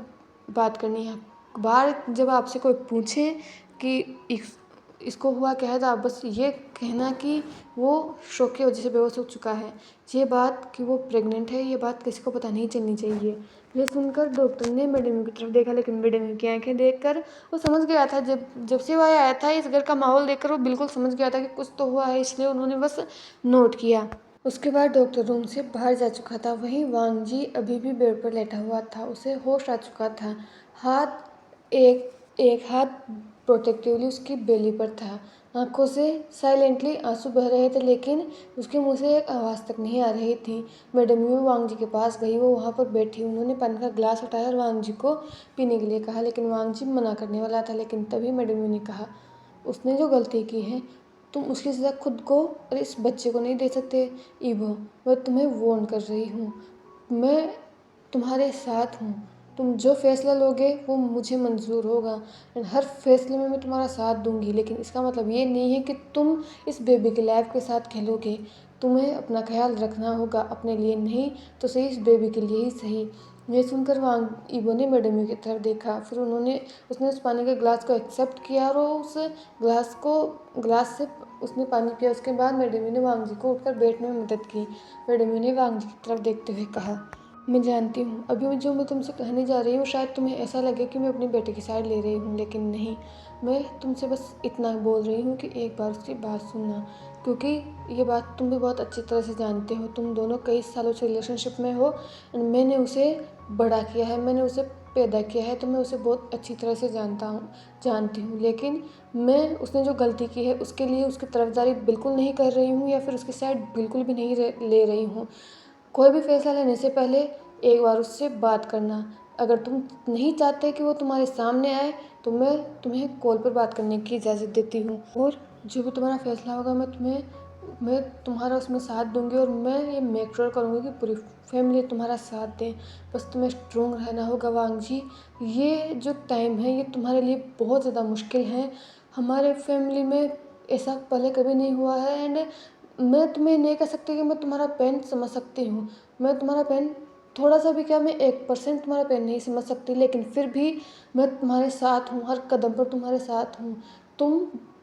बात करनी है। बार जब आपसे कोई पूछे कि इसको हुआ क्या है तो आप बस ये कहना कि वो शौक की वजह से बेहोश हो चुका है। ये बात कि वो प्रेग्नेंट है ये बात किसी को पता नहीं चलनी चाहिए। यह सुनकर डॉक्टर ने मैडम की तरफ देखा, लेकिन मैडम की आंखें देखकर वो समझ गया था। जब से वो आया था इस घर का माहौल देखकर वो बिल्कुल समझ गया था कि कुछ तो हुआ है, इसलिए उन्होंने बस नोट किया। उसके बाद डॉक्टर रूम से बाहर जा चुका था। वहीं वांग जी अभी भी बेड पर लेटा हुआ था। उसे होश आ चुका था। हाथ एक एक हाथ प्रोटेक्टिवली उसकी बेली पर था। आंखों से साइलेंटली आंसू बह रहे थे, लेकिन उसके मुंह से एक आवाज़ तक नहीं आ रही थी। मैडम यू वांग जी के पास गई, वो वहाँ पर बैठी। उन्होंने पानी का ग्लास उठाया और वांग जी को पीने के लिए कहा, लेकिन वांग जी मना करने वाला था। लेकिन तभी मैडम यू ने कहा, उसने जो गलती की है तुम उसकी सज़ा खुद को और इस बच्चे को नहीं दे सकते। ईबो, मैं तुम्हें वार्न कर रही हूँ, मैं तुम्हारे साथ हूँ। तुम जो फैसला लोगे वो मुझे मंजूर होगा एंड हर फैसले में मैं तुम्हारा साथ दूंगी, लेकिन इसका मतलब ये नहीं है कि तुम इस बेबी के लाइफ के साथ खेलोगे। तुम्हें अपना ख्याल रखना होगा, अपने लिए नहीं तो सही इस बेबी के लिए ही सही। ये सुनकर वांग ईबो ने मैडम यू की तरफ देखा, फिर उसने उस पानी के ग्लास को एक्सेप्ट किया और उस ग्लास से उसने पानी पिया। उसके बाद मैडम यू ने वांग जी को उठकर बैठने में मदद की। मैडम यू ने वांग जी की तरफ देखते हुए कहा, मैं जानती हूँ अभी जो मैं तुमसे कहने जा रही हूँ शायद तुम्हें ऐसा लगे कि मैं अपने बेटे की साइड ले रही हूँ, लेकिन नहीं, मैं तुमसे बस इतना बोल रही हूँ कि एक बार उसकी बात सुनना, क्योंकि ये बात तुम भी बहुत अच्छी तरह से जानते हो। तुम दोनों कई सालों से रिलेशनशिप में हो एंड मैंने उसे बड़ा किया है, मैंने उसे पैदा किया है, तो मैं उसे बहुत अच्छी तरह से जानती हूँ। लेकिन मैं उसने जो गलती की है उसके लिए उसकी तरफदारी बिल्कुल नहीं कर रही हूँ या फिर उसकी साइड बिल्कुल भी नहीं ले रही हूँ। कोई भी फैसला लेने से पहले एक बार उससे बात करना। अगर तुम नहीं चाहते कि वो तुम्हारे सामने आए तो मैं तुम्हें कॉल पर बात करने की इजाज़त देती हूँ, और जो भी तुम्हारा फैसला होगा मैं तुम्हारा उसमें साथ दूंगी और मैं ये मेक श्योर करूँगी कि पूरी फैमिली तुम्हारा साथ दे। बस तुम्हें स्ट्रोंग रहना होगा वांग जी। ये जो टाइम है ये तुम्हारे लिए बहुत ज़्यादा मुश्किल है। हमारे फैमिली में ऐसा पहले कभी नहीं हुआ है एंड मैं तुम्हें नहीं कह सकती कि मैं तुम्हारा पेन समझ सकती हूँ। मैं तुम्हारा पेन थोड़ा सा भी क्या, मैं 1% तुम्हारा पेन नहीं समझ सकती, लेकिन फिर भी मैं तुम्हारे साथ हूँ, हर कदम पर तुम्हारे साथ हूँ। तुम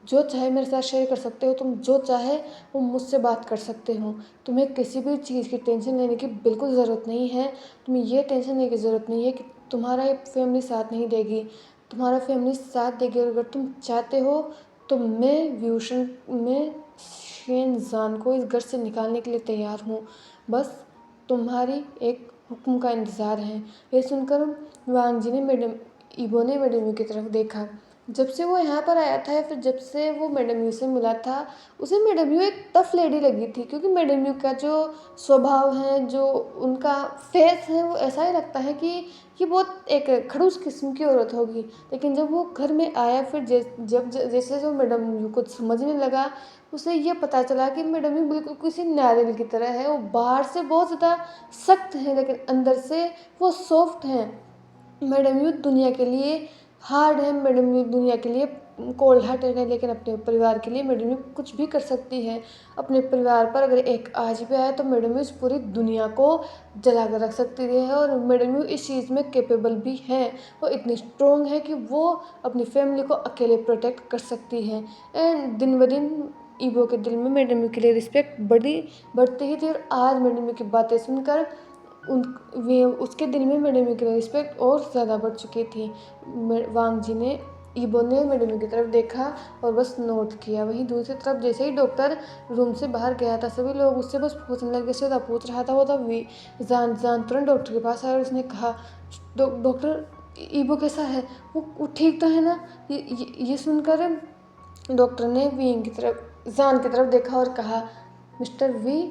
जो चाहे मेरे साथ शेयर कर सकते हो, तुम जो चाहे वो मुझसे बात कर सकते हो। तुम्हें किसी भी चीज़ की टेंशन लेने की बिल्कुल ज़रूरत नहीं है। तुम्हें ये टेंशन लेने की ज़रूरत नहीं है कि तुम्हारा ये फैमिली साथ नहीं देगी। तुम्हारा फैमिली साथ देगी, और अगर तुम चाहते हो तो मैं शेनज़ान को इस घर से निकालने के लिए तैयार हूँ। बस तुम्हारी एक हुक्म का इंतज़ार है। ये सुनकर वांग जी ने ईबो ने मैडम यू की तरफ देखा। जब से वो यहाँ पर आया था या फिर जब से वो मैडम यू से मिला था, उसे मैडम यू एक टफ लेडी लगी थी, क्योंकि मैडम यू का जो स्वभाव है, जो उनका फेस है, वो ऐसा ही लगता है कि ये बहुत एक खड़ूस किस्म की औरत होगी। लेकिन जब वो घर में आया, फिर जैसे जो मैडम यू को समझने लगा, उसे ये पता चला कि मैडम यू बिल्कुल किसी नारियल की तरह है। वो बाहर से बहुत ज़्यादा सख्त है, लेकिन अंदर से वो सॉफ्ट हैं। मैडम यू दुनिया के लिए हार्ड है, मैडम यू दुनिया के लिए कोल्ड हार्टेड है, लेकिन अपने परिवार के लिए मैडम यू कुछ भी कर सकती है। अपने परिवार पर अगर एक आज भी आए तो मैडम यू इस पूरी दुनिया को जला कर रख सकती है, और मैडम यू इस चीज़ में कैपेबल भी है। वो इतनी स्ट्रोंग है कि वो अपनी फैमिली को अकेले प्रोटेक्ट कर सकती है। एंड दिन ब दिन ईबो के दिल में मैडम यू के लिए रिस्पेक्ट बढ़ती ही थी, और आज मैडम यू की बातें सुनकर उसके दिल में मैडम यू की रिस्पेक्ट और ज़्यादा बढ़ चुकी थी। वांग जी ने ईबो ने मैडम यू की तरफ देखा और बस नोट किया। वहीं दूसरी तरफ जैसे ही डॉक्टर रूम से बाहर गया था, सभी लोग उससे बस पूछने लगे। सीधा पूछ रहा था वो था जान तुरंत डॉक्टर के पास आया और उसने कहा, डॉक्टर ईबो कैसा है, वो ठीक तो है ना?" ये सुनकर डॉक्टर ने जान की तरफ देखा और कहा, "मिस्टर वी,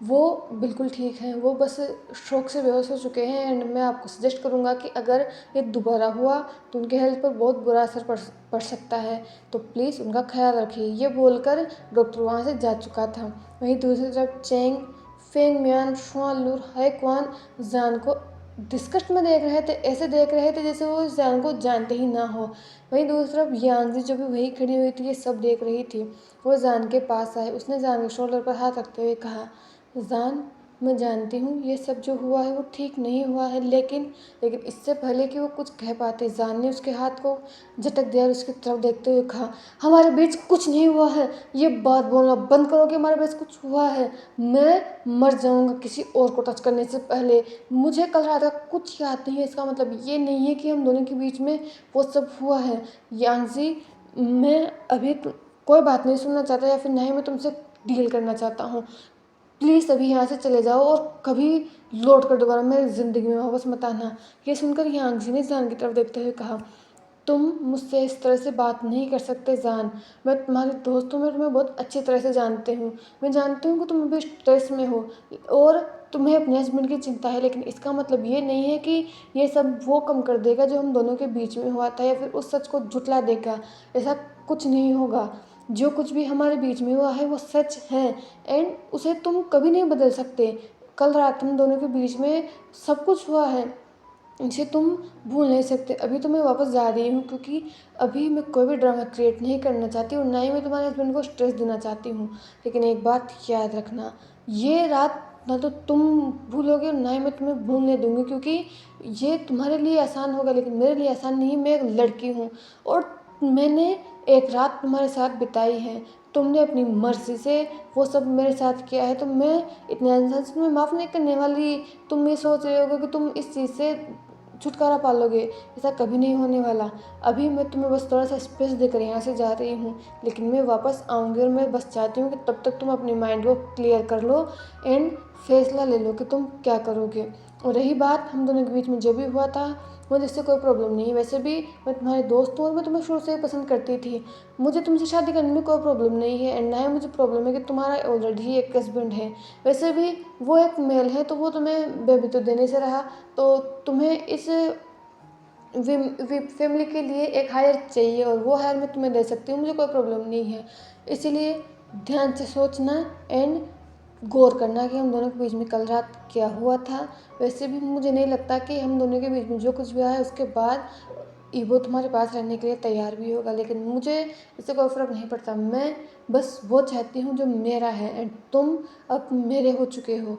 वो बिल्कुल ठीक हैं, वो बस शौक से बेहोश हो चुके हैं एंड मैं आपको सजेस्ट करूँगा कि अगर ये दोबारा हुआ तो उनके हेल्थ पर बहुत बुरा असर पड़ सकता है, तो प्लीज़ उनका ख्याल रखिए।" ये बोलकर डॉक्टर वहाँ से जा चुका था। वहीं दूसरी तरफ चेंग, फेंग मियान, शुआन लूर, हाइक्वान जान को डिस्कस्ट में देख रहे थे, ऐसे देख रहे थे जैसे वो जान को जानते ही ना हो। वहीं दूसरी तरफ यांगजी जो भी वहीं खड़ी हुई थी, ये सब देख रही थी। वो जान के पास आए, उसने जान के शोल्डर पर हाथ रखते हुए कहा, जान, मैं जानती हूँ ये सब जो हुआ है वो ठीक नहीं हुआ है, लेकिन इससे पहले कि वो कुछ कह पाते, जान ने उसके हाथ को झटक दिया और उसकी तरफ देखते हुए कहा, हमारे बीच कुछ नहीं हुआ है। ये बात बोलना बंद करो कि हमारे बीच कुछ हुआ है। मैं मर जाऊँगा किसी और को टच करने से पहले। मुझे कल रात का कुछ याद नहीं है, इसका मतलब ये नहीं है कि हम दोनों के बीच में वो सब हुआ है। यांगजी, मैं अभी कोई बात नहीं सुनना चाहता या फिर ना ही मैं तुमसे डील करना चाहता हूँ। प्लीज़ अभी यहाँ से चले जाओ और कभी लौट कर दोबारा मेरी ज़िंदगी में वापस मत आना। ये सुनकर यांगजी ने जान की तरफ देखते हुए कहा, तुम मुझसे इस तरह से बात नहीं कर सकते जान। मैं तुम्हारी दोस्त हूँ, मैं तुम्हें बहुत अच्छी तरह से जानती हूँ। मैं जानती हूँ कि तुम अभी स्ट्रेस में हो और तुम्हें अपने हस्बैंड की चिंता है, लेकिन इसका मतलब ये नहीं है कि ये सब वो कम कर देगा जो हम दोनों के बीच में हुआ था, या फिर उस सच को झुठला देगा। ऐसा कुछ नहीं होगा। जो कुछ भी हमारे बीच में हुआ है वो सच है, एंड उसे तुम कभी नहीं बदल सकते। कल रात हम दोनों के बीच में सब कुछ हुआ है, इसे तुम भूल नहीं सकते। अभी तो मैं वापस जा रही हूँ, क्योंकि अभी मैं कोई भी ड्रामा क्रिएट नहीं करना चाहती और ना ही मैं तुम्हारे हस्बैंड को स्ट्रेस देना चाहती हूँ। लेकिन एक बात याद रखना, ये रात ना तो तुम भूलोगे और ना ही मैं तुम्हें भूलने दूंगी, क्योंकि ये तुम्हारे लिए आसान होगा लेकिन मेरे लिए आसान नहीं है। मैं एक लड़की हूँ और मैंने एक रात तुम्हारे साथ बिताई है। तुमने अपनी मर्जी से वो सब मेरे साथ किया है, तो मैं इतने आसान से तुम्हें माफ़ नहीं करने वाली। तुम ये सोच रहे होगे कि तुम इस चीज़ से छुटकारा पालोगे, ऐसा कभी नहीं होने वाला। अभी मैं तुम्हें बस थोड़ा सा स्पेस देकर यहाँ से जा रही हूँ, लेकिन मैं वापस आऊँगी और मैं बस चाहती हूँ कि तब तक तुम अपने माइंड को क्लियर कर लो एंड फैसला ले लो कि तुम क्या करोगे। और रही बात हम दोनों के बीच में जो भी हुआ था, मुझे इससे कोई प्रॉब्लम नहीं है। वैसे भी मैं तुम्हारी दोस्त हूँ और मैं तुम्हें शुरू से ही पसंद करती थी। मुझे तुमसे शादी करने में कोई प्रॉब्लम नहीं है, एंड ना ही मुझे प्रॉब्लम है कि तुम्हारा ऑलरेडी एक हस्बैंड है। वैसे भी वो एक मेल है, तो वो तुम्हें बेबी तो देने से रहा, तो तुम्हें इस फैमिली के लिए एक हायर चाहिए और वो हायर मैं तुम्हें दे सकती हूँ, मुझे कोई प्रॉब्लम नहीं है। इसीलिए ध्यान से सोचना एंड गौर करना कि हम दोनों के बीच में कल रात क्या हुआ था। वैसे भी मुझे नहीं लगता कि हम दोनों के बीच में जो कुछ भी आया उसके बाद ईगो तुम्हारे पास रहने के लिए तैयार भी होगा, लेकिन मुझे इससे कोई फ़र्क नहीं पड़ता। मैं बस वो चाहती हूँ जो मेरा है, एंड तुम अब मेरे हो चुके हो।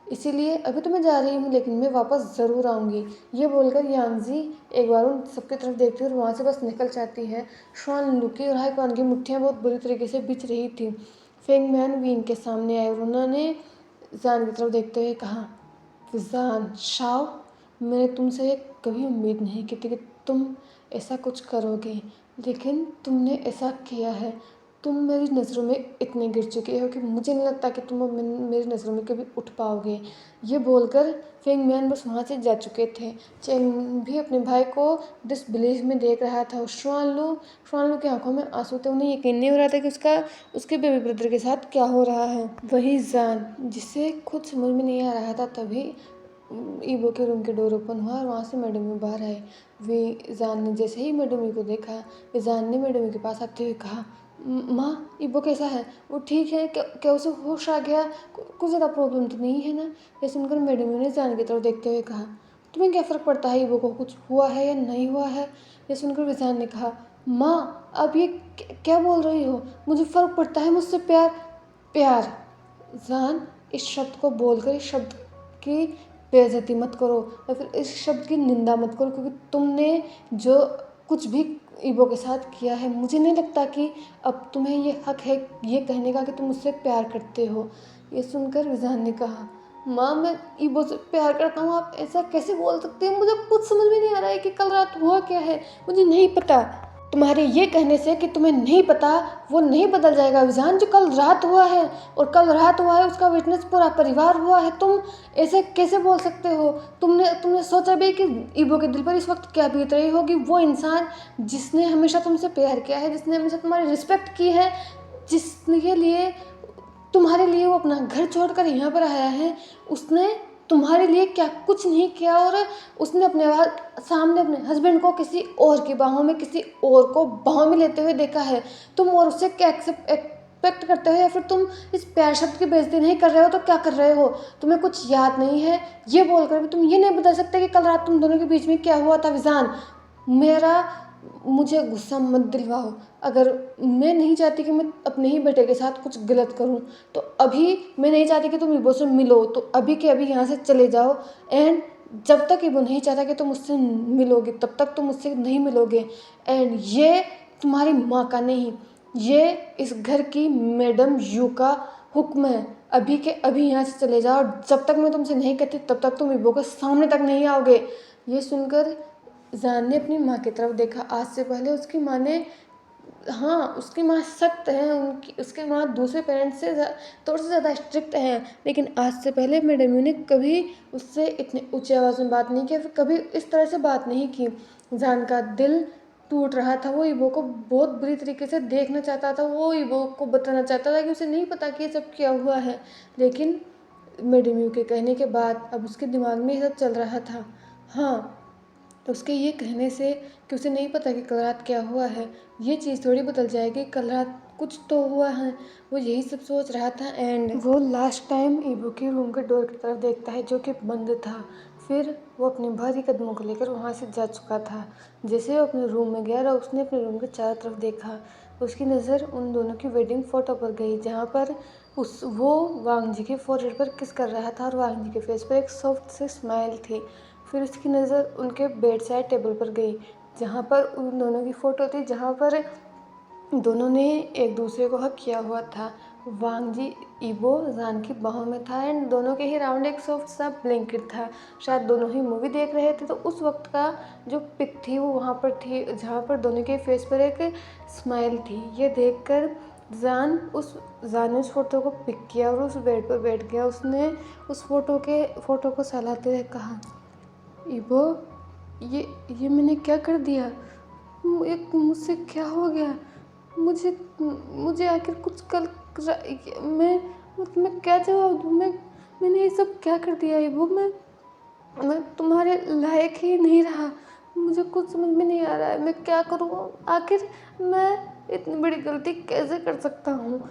इसीलिए अभी तो मैं जा रही हूँ, लेकिन मैं वापस ज़रूर आऊँगी। ये बोलकर यांगजी एक बार उन सबकी तरफ देखती है और वहाँ से बस निकल जाती है। शुआन लुकी और हाईक्वान की मुट्ठियाँ बहुत बुरी तरीके से बिछ रही थी। फेंग मैन वीन के सामने आए और उन्होंने जान की तरफ देखते हुए कहा, जान शाओ, मैंने तुमसे ये कभी उम्मीद नहीं की थी कि तुम ऐसा कुछ करोगे, लेकिन तुमने ऐसा किया है। तुम मेरी नज़रों में इतने गिर चुके हो कि मुझे नहीं लगता कि तुम अब मेरी नज़रों में कभी उठ पाओगे। ये बोलकर फेंग मैन बस वहाँ से जा चुके थे। चेंग भी अपने भाई को डिसबिलीफ में देख रहा था और शुआन लू की आंखों में आंसू थे। उन्हें यकीन नहीं हो रहा था कि उसके बेबी ब्रदर के साथ क्या हो रहा है। वही जान, जिसे खुद समझ में नहीं आ रहा था, तभी ईवो के रूम के डोर ओपन हुआ और वहाँ से मैडम बाहर आए। वे जान ने जैसे ही मैडम को देखा, जान ने मैडम के पास आते हुए कहा, माँ ईबो कैसा है? वो ठीक है क्या? क्या उसे होश आ गया? कुछ ज़्यादा प्रॉब्लम तो नहीं है ना? ये सुनकर मैडम ने जान की तरफ देखते हुए कहा, तुम्हें क्या फ़र्क पड़ता है ईबो को कुछ हुआ है या नहीं हुआ है? ये सुनकर विजान ने कहा, माँ आप ये क्या बोल रही हो? मुझे फ़र्क पड़ता है मुझसे प्यार। प्यार? जान, इस शब्द को बोलकर इस शब्द की बेइज्जती मत करो या फिर इस शब्द की निंदा मत करो, क्योंकि तुमने जो कुछ भी ईबो के साथ किया है, मुझे नहीं लगता कि अब तुम्हें ये हक है ये कहने का कि तुम उससे प्यार करते हो। ये सुनकर विजान ने कहा, माँ मैं ईबो से प्यार करता हूँ, आप ऐसा कैसे बोल सकते हैं? मुझे कुछ समझ में नहीं आ रहा है कि कल रात हुआ क्या है, मुझे नहीं पता। तुम्हारे ये कहने से कि तुम्हें नहीं पता वो नहीं बदल जाएगा विजान। जो कल रात हुआ है और कल रात हुआ है उसका विटनेस पूरा परिवार हुआ है। तुम ऐसे कैसे बोल सकते हो? तुमने सोचा भी कि ईबो के दिल पर इस वक्त क्या बीत रही होगी? वो इंसान जिसने हमेशा तुमसे प्यार किया है, जिसने हमेशा तुम्हारी रिस्पेक्ट की है, जिसके लिए तुम्हारे लिए वो अपना घर छोड़कर यहाँ पर आया है, उसने तुम्हारे लिए क्या कुछ नहीं किया और उसने अपने सामने अपने हस्बैंड को किसी और की बाहों में, किसी और को बाहों में लेते हुए देखा है। तुम और उससे क्या एक्सपेक्ट करते हो? या फिर तुम इस प्यार शब्द की बेइज्जती नहीं कर रहे हो तो क्या कर रहे हो? तुम्हें कुछ याद नहीं है? ये बोलकर भी तुम ये नहीं बता सकते कि कल रात तुम दोनों के बीच में क्या हुआ था। विजान, मुझे गुस्सा मत दिलवाओ। अगर मैं नहीं चाहती कि मैं अपने ही बेटे के साथ कुछ गलत करूं, तो अभी मैं नहीं चाहती कि तुम ईबो से मिलो, तो अभी के अभी यहाँ से चले जाओ। एंड जब तक ईबो नहीं चाहता कि तुम उससे मिलोगे, तब तक तुम उससे नहीं मिलोगे। एंड ये तुम्हारी माँ का नहीं, ये इस घर की मैडम यू का हुक्म है। अभी के अभी यहाँ से चले जाओ, और जब तक मैं तुमसे नहीं कहती तब तक तुम ईबो के सामने तक नहीं आओगे। ये सुनकर जान ने अपनी माँ की तरफ देखा। आज से पहले उसकी माँ ने, हाँ उसकी माँ सख्त है, उसकी माँ दूसरे पेरेंट्स से थोड़ा सा ज़्यादा स्ट्रिक्ट है, लेकिन आज से पहले मैडम ने कभी उससे इतने ऊंची आवाज़ में बात नहीं की, फिर कभी इस तरह से बात नहीं की। जान का दिल टूट रहा था। वो ईबो को बहुत बुरी तरीके से देखना चाहता था, वो ईबो को बताना चाहता था कि उसे नहीं पता कि ये सब क्या हुआ है, लेकिन मेडम्यू के कहने के बाद अब उसके दिमाग में ये सब चल रहा था। हाँ, उसके ये कहने से कि उसे नहीं पता कि कल रात क्या हुआ है, ये चीज़ थोड़ी बदल जाएगी, कल रात कुछ तो हुआ है। वो यही सब सोच रहा था एंड वो लास्ट टाइम ईबो के रूम के डोर की तरफ देखता है जो कि बंद था। फिर वो अपने भारी कदमों को लेकर वहाँ से जा चुका था। जैसे वो अपने रूम में गया और उसने अपने रूम के चारों तरफ देखा, उसकी नज़र उन दोनों की वेडिंग फ़ोटो पर गई जहाँ पर वो वांग जी के फोrehead पर किस कर रहा था और वांग जी के फेस पर एक सॉफ्ट सी स्माइल थी। फिर उसकी नज़र उनके बेड साइड टेबल पर गई जहाँ पर उन दोनों की फ़ोटो थी, जहाँ पर दोनों ने एक दूसरे को हक किया हुआ था। वांग जी ईबो जान की बाहों में था एंड दोनों के ही राउंड एक सॉफ्ट सा ब्लैंकेट था। शायद दोनों ही मूवी देख रहे थे, तो उस वक्त का जो पिक थी वो वहाँ पर थी जहाँ पर दोनों के फेस पर एक स्माइल थी। ये देखकर जान ने उस फोटो को पिक किया और उस बेड पर बैठ गया। उसने उस फोटो को सहलाते हुए कहा, ईबो, ये मैंने क्या कर दिया? एक मुझसे क्या हो गया? मुझे मुझे आखिर कुछ कल मैं क्या जवाब दूँ? मैंने ये सब क्या कर दिया ईबो? मैं तुम्हारे लायक ही नहीं रहा। मुझे कुछ समझ में नहीं आ रहा है, मैं क्या करूँ? आखिर मैं इतनी बड़ी गलती कैसे कर सकता हूँ?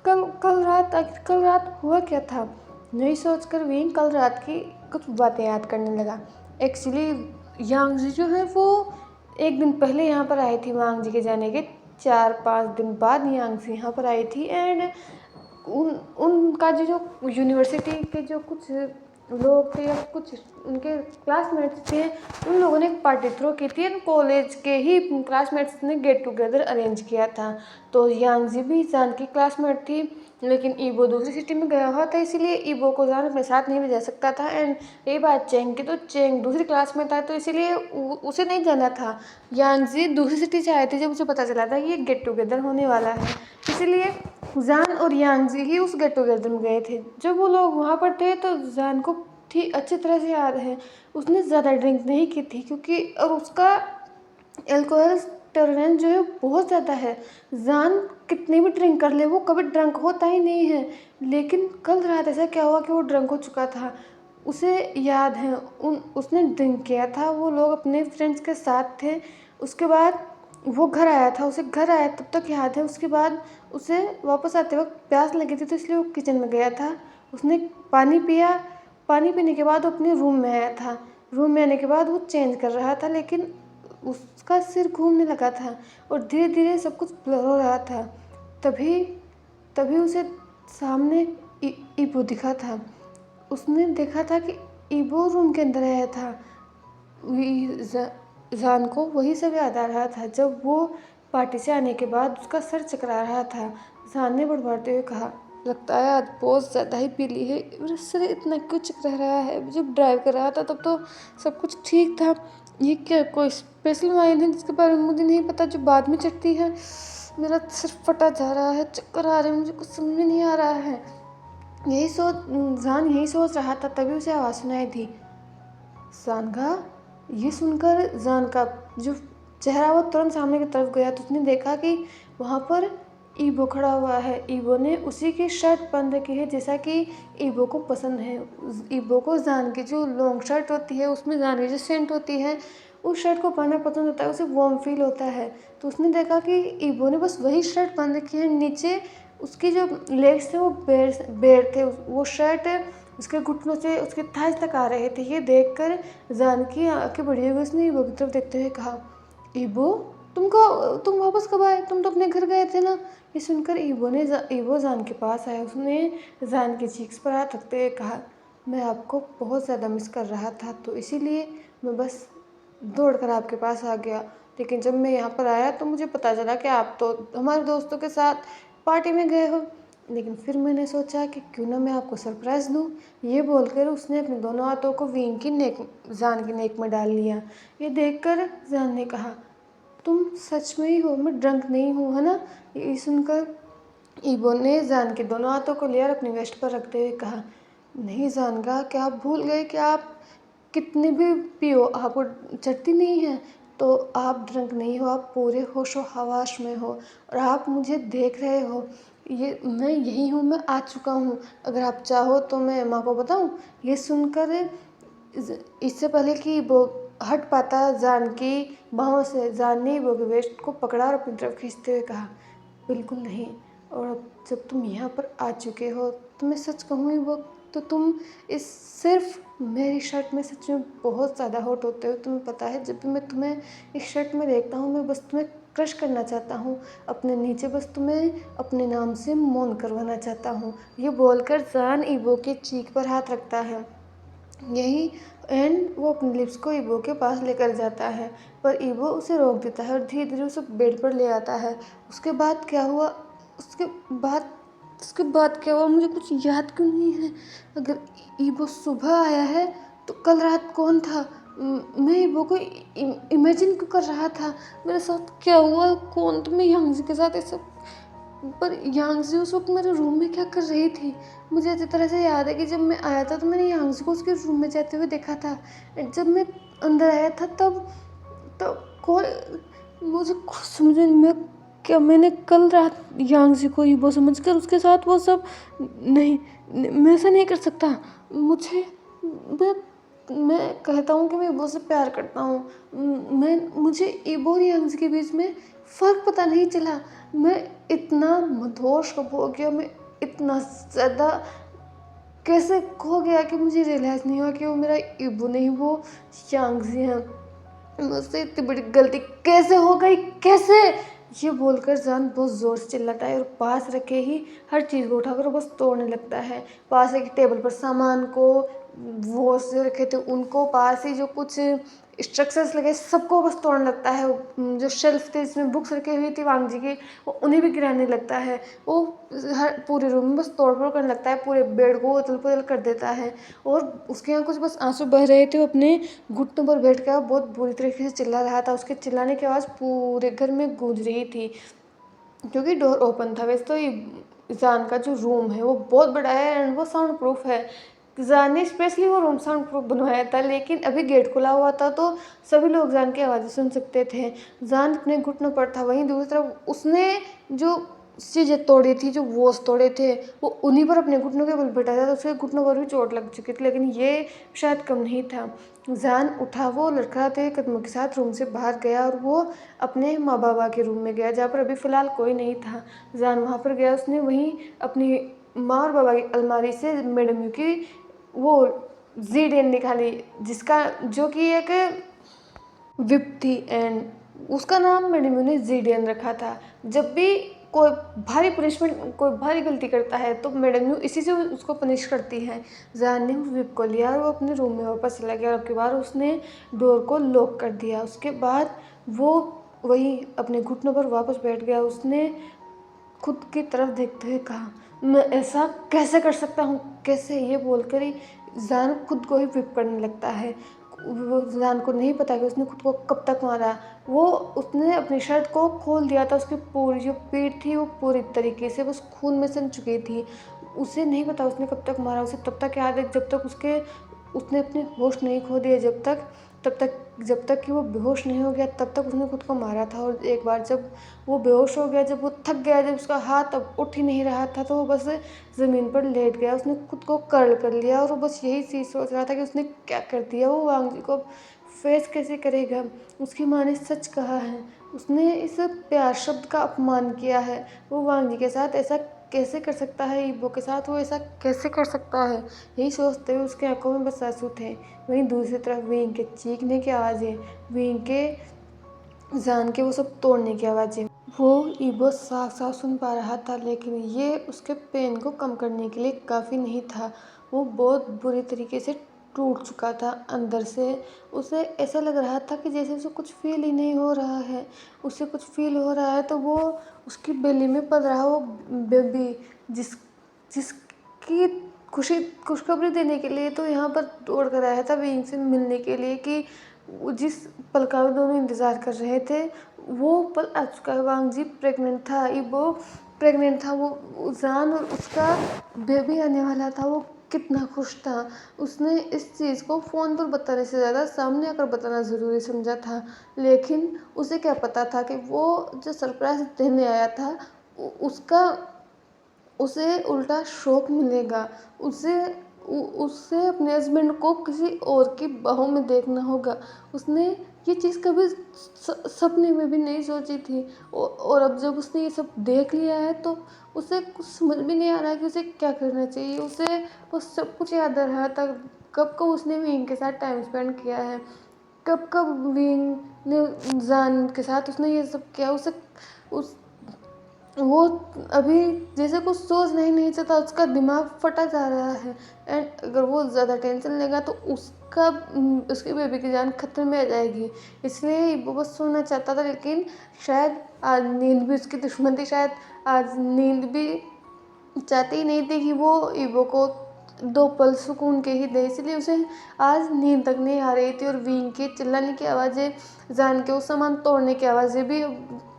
कल रात हुआ क्या था? यही सोचकर विंग कल रात की कुछ बातें याद करने लगा। एक्चुअली यांग जी जो है वो एक दिन पहले यहाँ पर आई थी। वांग जी के जाने के 4-5 दिन बाद यांग जी यहाँ पर आई थी एंड उनका जो यूनिवर्सिटी के जो कुछ लोग थे या कुछ उनके क्लासमेट्स थे, उन लोगों ने एक पार्टी थ्रो की थी एंड कॉलेज के ही क्लासमेट्स ने गेट टुगेदर अरेंज किया था। तो यांगजी भी जान की क्लासमेट थी, लेकिन ईबो दूसरी सिटी में गया हुआ था, इसीलिए ईबो को जान अपने साथ नहीं भेजा सकता था। एंड यही बात चेंग की, तो चेंग दूसरी क्लास में था तो इसीलिए उसे नहीं जाना था। यांगजी दूसरी सिटी से आए थे जब उसे पता चला था कि ये गेट टुगेदर होने वाला है, इसीलिए जान और यांगजी ही उस गेट टुगेदर में गए थे। जब वो लोग वहाँ पर थे तो जान को ठीक अच्छी तरह से याद है, उसने ज़्यादा ड्रिंक नहीं की थी क्योंकि और उसका एल्कोहल टॉलरेंस जो है बहुत ज़्यादा है। जान कितनी भी ड्रिंक कर ले वो कभी ड्रंक होता ही नहीं है, लेकिन कल रात ऐसा क्या हुआ कि वो ड्रंक हो चुका था। उसे याद है उसने ड्रिंक किया था, वो लोग अपने फ्रेंड्स के साथ थे। उसके बाद वो घर आया था, उसे घर आया तब तक याद है। उसके बाद उसे वापस आते वक्त प्यास लगी थी तो इसलिए वो किचन में गया था। उसने पानी पिया, पानी पीने के बाद वो अपने रूम में आया था। रूम में आने के बाद वो चेंज कर रहा था, लेकिन उसका सिर घूमने लगा था और धीरे धीरे सब कुछ ब्लर हो रहा था। तभी तभी उसे सामने ईबो दिखा था। उसने देखा था कि ईबो रूम के अंदर आया था। जान को वही सब याद आ रहा था जब वो पार्टी से आने के बाद उसका सर चकरा रहा था। जान ने बड़बड़ाते हुए कहा, लगता है आज बहुत ज़्यादा ही पी ली है, मेरा सर इतना क्यों चकरा रहा है? जब ड्राइव कर रहा था तब तो सब कुछ ठीक था, ये क्या कोई स्पेशल वाइन है जिसके बारे में मुझे नहीं पता जो बाद में चढ़ती है? मेरा सिर फटा जा रहा है, चक्कर आ रहे हैं, मुझे कुछ समझ में नहीं आ रहा है। जान यही सोच रहा था तभी उसे आवाज़ सुनाई दी, जान का। ये सुनकर जान का जो चेहरा वो तुरंत सामने की तरफ गया तो उसने देखा कि वहाँ पर ईबो खड़ा हुआ है। ईबो ने उसी की शर्ट पहन रखी है जैसा कि ईबो को पसंद है। ईबो को जान की जो लॉन्ग शर्ट होती है उसमें जान की जो सेंट होती है उस शर्ट को पहनना पसंद होता है, उसे वार्म फील होता है। तो उसने देखा कि ईबो ने बस वही शर्ट पहन रखी है, नीचे उसकी जो लेग्स थे वो बेर थे, वो शर्ट उसके घुटनों से उसके थाइस तक आ रहे थे। ये देखकर जान की आंखें बड़ी हो गई। उसने ईबो की तरफ देखते हुए कहा, ईबो, तुम वापस कब आए? तुम तो अपने घर गए थे ना? ये सुनकर ईबो जान के पास आया। उसने जान की चीक्स पर हाथ रखते हुए कहा, मैं आपको बहुत ज़्यादा मिस कर रहा था तो इसीलिए मैं बस दौड़ कर आपके पास आ गया, लेकिन जब मैं यहाँ पर आया तो मुझे पता चला कि आप तो हमारे दोस्तों के साथ पार्टी में गए हो। लेकिन फिर मैंने सोचा कि क्यों ना मैं आपको सरप्राइज़ दूँ। ये बोलकर उसने अपने दोनों हाथों को जान की नेक में डाल लिया। ये देखकर जान ने कहा, तुम सच में ही हो, मैं ड्रंक नहीं हूँ, है ना? ये सुनकर ईबो ने जान के दोनों हाथों को लिया और अपनी वेस्ट पर रखते हुए कहा, नहीं जानगा, क्या आप भूल गए कि आप कितने भी पियो आपको चढ़ती नहीं है? तो आप ड्रंक नहीं हो, आप पूरे होशो हवास में हो और आप मुझे देख रहे हो। ये मैं यही हूँ, मैं आ चुका हूँ। अगर आप चाहो तो मैं माँ को बताऊँ। ये सुनकर इससे पहले कि वो हट पाता, जान की बाहों से जान ने वो वेस्ट को पकड़ा और अपनी तरफ खींचते हुए कहा, बिल्कुल नहीं। और अब जब तुम यहाँ पर आ चुके हो तो मैं सच कहूँ वो, तो तुम इस सिर्फ मेरी शर्ट में सच में बहुत ज़्यादा हॉट होते हो। तुम्हें पता है, जब भी मैं तुम्हें इस शर्ट में देखता हूँ, मैं बस तुम्हें क्रश करना चाहता हूँ अपने नीचे, बस तुम्हें अपने नाम से मौन करवाना चाहता हूँ। ये बोलकर जान ईबो के चीख पर हाथ रखता है। यही एंड वो अपने लिप्स को ईबो के पास लेकर जाता है, पर ईबो उसे रोक देता है और धीरे धीरे उसे बेड पर ले आता है। उसके बाद क्या हुआ, उसके बाद उसके बाद क्या हुआ मुझे कुछ याद क्यों नहीं है। अगर ईबो सुबह आया है तो कल रात कौन था? मैं ईबो को इमेजिन क्यों कर रहा था? मेरे साथ क्या हुआ? कौन? तो मैं यांगजी के साथ ऐसा, पर यांगजी उस वक्त मेरे रूम में क्या कर रही थी? मुझे अच्छी तरह से याद है कि जब मैं आया था तो मैंने यांगजी को उसके रूम में जाते हुए देखा था। जब मैं अंदर आया था तब तब कौन, मुझे कुछ समझ में, क्या मैंने कल रात यांगजी को ईबो समझकर उसके साथ वो सब, नहीं, मैं ऐसा नहीं कर सकता। मुझे मैं मैं कहता हूँ कि मैं ईबो से प्यार करता हूँ। मुझे ईबो और यांगजी के बीच में फ़र्क पता नहीं चला। मैं इतना मदहोश कब हो गया, मैं इतना ज़्यादा कैसे खो गया कि मुझे रियलाइज़ नहीं हुआ कि वो मेरा ईबो नहीं, वो यांगजी है। मुझसे इतनी बड़ी गलती कैसे हो गई, कैसे? ये बोलकर जान बहुत ज़ोर से चिल्लाता है और पास रखे ही हर चीज़ को उठाकर बस तोड़ने लगता है। पास रखे टेबल पर सामान को, वो जो रखे थे उनको, पास ही जो कुछ स्ट्रक्चर्स लगे सबको बस तोड़ने लगता है। जो शेल्फ थे जिसमें बुक्स रखी हुई थी वांगजी की, वो उन्हें भी गिराने लगता है। वो हर पूरे रूम में बस तोड़ फोड़ करने लगता है, पूरे बेड को उथल पुथल कर देता है। और उसके यहाँ कुछ बस आंसू बह रहे थे। वो अपने घुटनों पर बैठ कर बहुत बुरी तरीके से चिल्ला रहा था। उसके चिल्लाने की आवाज़ पूरे घर में गूंज रही थी क्योंकि डोर ओपन था। वैसे तो ये जान का जो रूम है वो बहुत बड़ा है एंड वो साउंड प्रूफ है। जान ने स्पेशली वो रूम साउंड प्रूफ बनवाया था, लेकिन अभी गेट खुला हुआ था तो सभी लोग जान की आवाज़ें सुन सकते थे। जान अपने घुटनों पर था, वहीं दूसरी तरफ उसने जो चीज़ें तोड़ी थी, जो वॉश तोड़े थे, वो उन्हीं पर अपने घुटनों के बल बैठा था, तो उसके घुटनों पर भी चोट लग चुकी थी। लेकिन ये शायद कम नहीं था। जान उठा, वो लड़खड़ाते कदमों के साथ रूम से बाहर गया और वो अपने माँ बाबा के रूम में गया जहाँ पर अभी फ़िलहाल कोई नहीं था। जान वहाँ पर गया, उसने वहीं अपनी माँ और बाबा की अलमारी से मैडम यू की वो ज़ीडेन निकाली, जिसका जो कि एक विप थी एंड उसका नाम मैडम यू ने ज़ीडेन रखा था। जब भी कोई भारी पनिशमेंट, कोई भारी गलती करता है तो मैडम यू इसी से उसको पनिश करती है। जान ने उस विप को लिया और वो अपने रूम में वापस चला गया और अब की बार उसने डोर को लॉक कर दिया। उसके बाद वो वहीं अपने घुटनों पर वापस बैठ गया। उसने खुद की तरफ देखते हुए कहा, मैं ऐसा कैसे कर सकता हूँ, कैसे? ये बोलकर ही जान खुद को ही विप करने लगता है। वो जान को नहीं पता कि उसने खुद को कब तक मारा। वो उसने अपनी शर्ट को खोल दिया था, उसकी पूरी जो पीठ थी वो पूरी तरीके से बस खून में सन चुकी थी। उसे नहीं पता उसने कब तक मारा। उसे तब तक याद है जब तक उसने अपने होश नहीं खो दिए, जब तक कि वो बेहोश नहीं हो गया तब तक उसने खुद को मारा था। और एक बार जब वो बेहोश हो गया, जब वो थक गया, जब उसका हाथ अब उठ ही नहीं रहा था, तो वो बस ज़मीन पर लेट गया। उसने खुद को कर्ल कर लिया और वो बस यही चीज़ सोच रहा था कि उसने क्या कर दिया। वो वांगजी को फेस कैसे करेगा? उसकी माँ ने सच कहा है, उसने इस प्यार शब्द का अपमान किया है। वो वांगजी के साथ ऐसा कैसे कर सकता है? ईबो के साथ वो ऐसा कैसे कर सकता है? यही सोचते हुए उसके आंखों में बस आंसू थे। वहीं दूसरी तरफ विंग के चीखने की आवाज़ें, विंग के जान के वो सब तोड़ने की आवाज़ें, वो ईबो साफ साफ सुन पा रहा था, लेकिन ये उसके पेन को कम करने के लिए काफ़ी नहीं था। वो बहुत बुरी तरीके से टूट चुका था अंदर से। उसे ऐसा लग रहा था कि जैसे उसे कुछ फील ही नहीं हो रहा है। उसे कुछ फील हो रहा है तो वो उसकी बेली में पल रहा वो बेबी, जिसकी खुशखबरी देने के लिए तो यहाँ पर दौड़ कर आया था विंग से मिलने के लिए, कि जिस पल का वो दोनों इंतज़ार कर रहे थे वो पल आ चुका है। वांगजी प्रेग्नेंट था, ईबो प्रेग्नेंट था, वो जान और उसका बेबी आने वाला था। वो कितना खुश था। उसने इस चीज़ को फ़ोन पर बताने से ज़्यादा सामने आकर बताना ज़रूरी समझा था। लेकिन उसे क्या पता था कि वो जो सरप्राइज़ देने आया था उसका उसे उल्टा शॉक मिलेगा। उसे अपने हस्बैंड को किसी और की बाहों में देखना होगा। उसने ये चीज़ कभी सपने में भी नहीं सोची थी। और अब जब उसने ये सब देख लिया है तो उसे कुछ समझ भी नहीं आ रहा है कि उसे क्या करना चाहिए। उसे वो सब कुछ याद आ रहा था, कब कब उसने विंग के साथ टाइम स्पेंड किया है, कब कब विंग ने जान के साथ उसने ये सब किया। उसे उस वो अभी जैसे कुछ सोच नहीं चाहता, उसका दिमाग फटा जा रहा है। एंड अगर वो ज़्यादा टेंशन लेगा तो उसकी बेबी की जान खतरे में आ जाएगी। इसलिए वो बस सोना चाहता था, लेकिन शायद आज नींद भी उसकी दुश्मन थी। शायद आज नींद भी चाहती ही नहीं थी कि वो ईवो को 2 पल सुकून के ही दे। इसलिए उसे आज नींद तक नहीं आ रही थी। और विंग के चिल्लाने की आवाज़ें, जान के वो सामान तोड़ने की आवाज़ें भी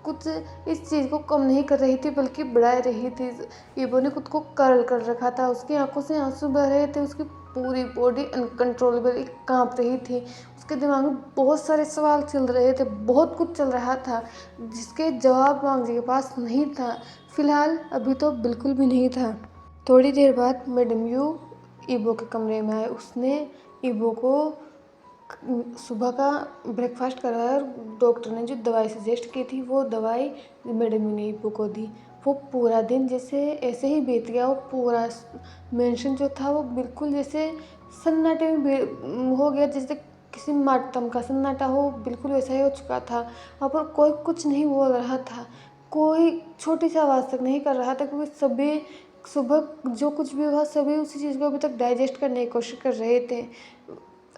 कुछ इस चीज़ को कम नहीं कर रही थी, बल्कि बढ़ा रही थी। ईवो ने खुद को कर्ल कर रखा था, उसकी आंखों से आंसू बह रहे थे, उसकी पूरी बॉडी अनकंट्रोलेबल कांप रही थी। उसके दिमाग में बहुत सारे सवाल चल रहे थे, बहुत कुछ चल रहा था जिसके जवाब वांग जी के पास नहीं था। फिलहाल अभी तो बिल्कुल भी नहीं था। थोड़ी देर बाद मैडम यू ईबो के कमरे में आए। उसने ईबो को सुबह का ब्रेकफास्ट कराया और डॉक्टर ने जो दवाई सजेस्ट की थी वो दवाई मैडम यू ने ईबो को दी। वो पूरा दिन जैसे ऐसे ही बीत गया। वो पूरा मेंशन जो था वो बिल्कुल जैसे सन्नाटे में हो गया, जैसे किसी मातम का सन्नाटा हो, बिल्कुल वैसा ही हो चुका था। वहाँ पर कोई कुछ नहीं बोल रहा था, कोई छोटी सी आवाज़ तक नहीं कर रहा था, क्योंकि सभी सुबह जो कुछ भी हुआ सभी उसी चीज़ को अभी तक डाइजेस्ट करने की कोशिश कर रहे थे।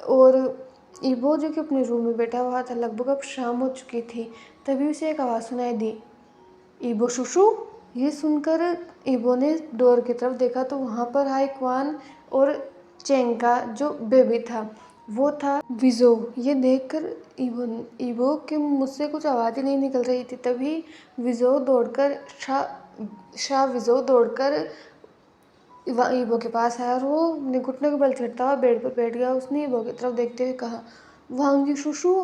और ईबो जो कि अपने रूम में बैठा हुआ था, लगभग अब शाम हो चुकी थी, तभी उसे एक आवाज़ सुनाई दी, ईबो शुशु। ये सुनकर ईबो ने डोर की तरफ देखा तो वहाँ पर हाई क्वान और चेंग का जो बेबी था वो था विजो। ये देखकर ईबो के मुँह से कुछ आवाज़ ही नहीं निकल रही थी। तभी विजो दौड़कर शाह विजो दौड़कर ईबो के पास आया और वो अपने घुटने के बल चढ़ता हुआ बेड पर बैठ गया। उसने ईबो की तरफ देखते हुए कहा, वांग जी शुशु,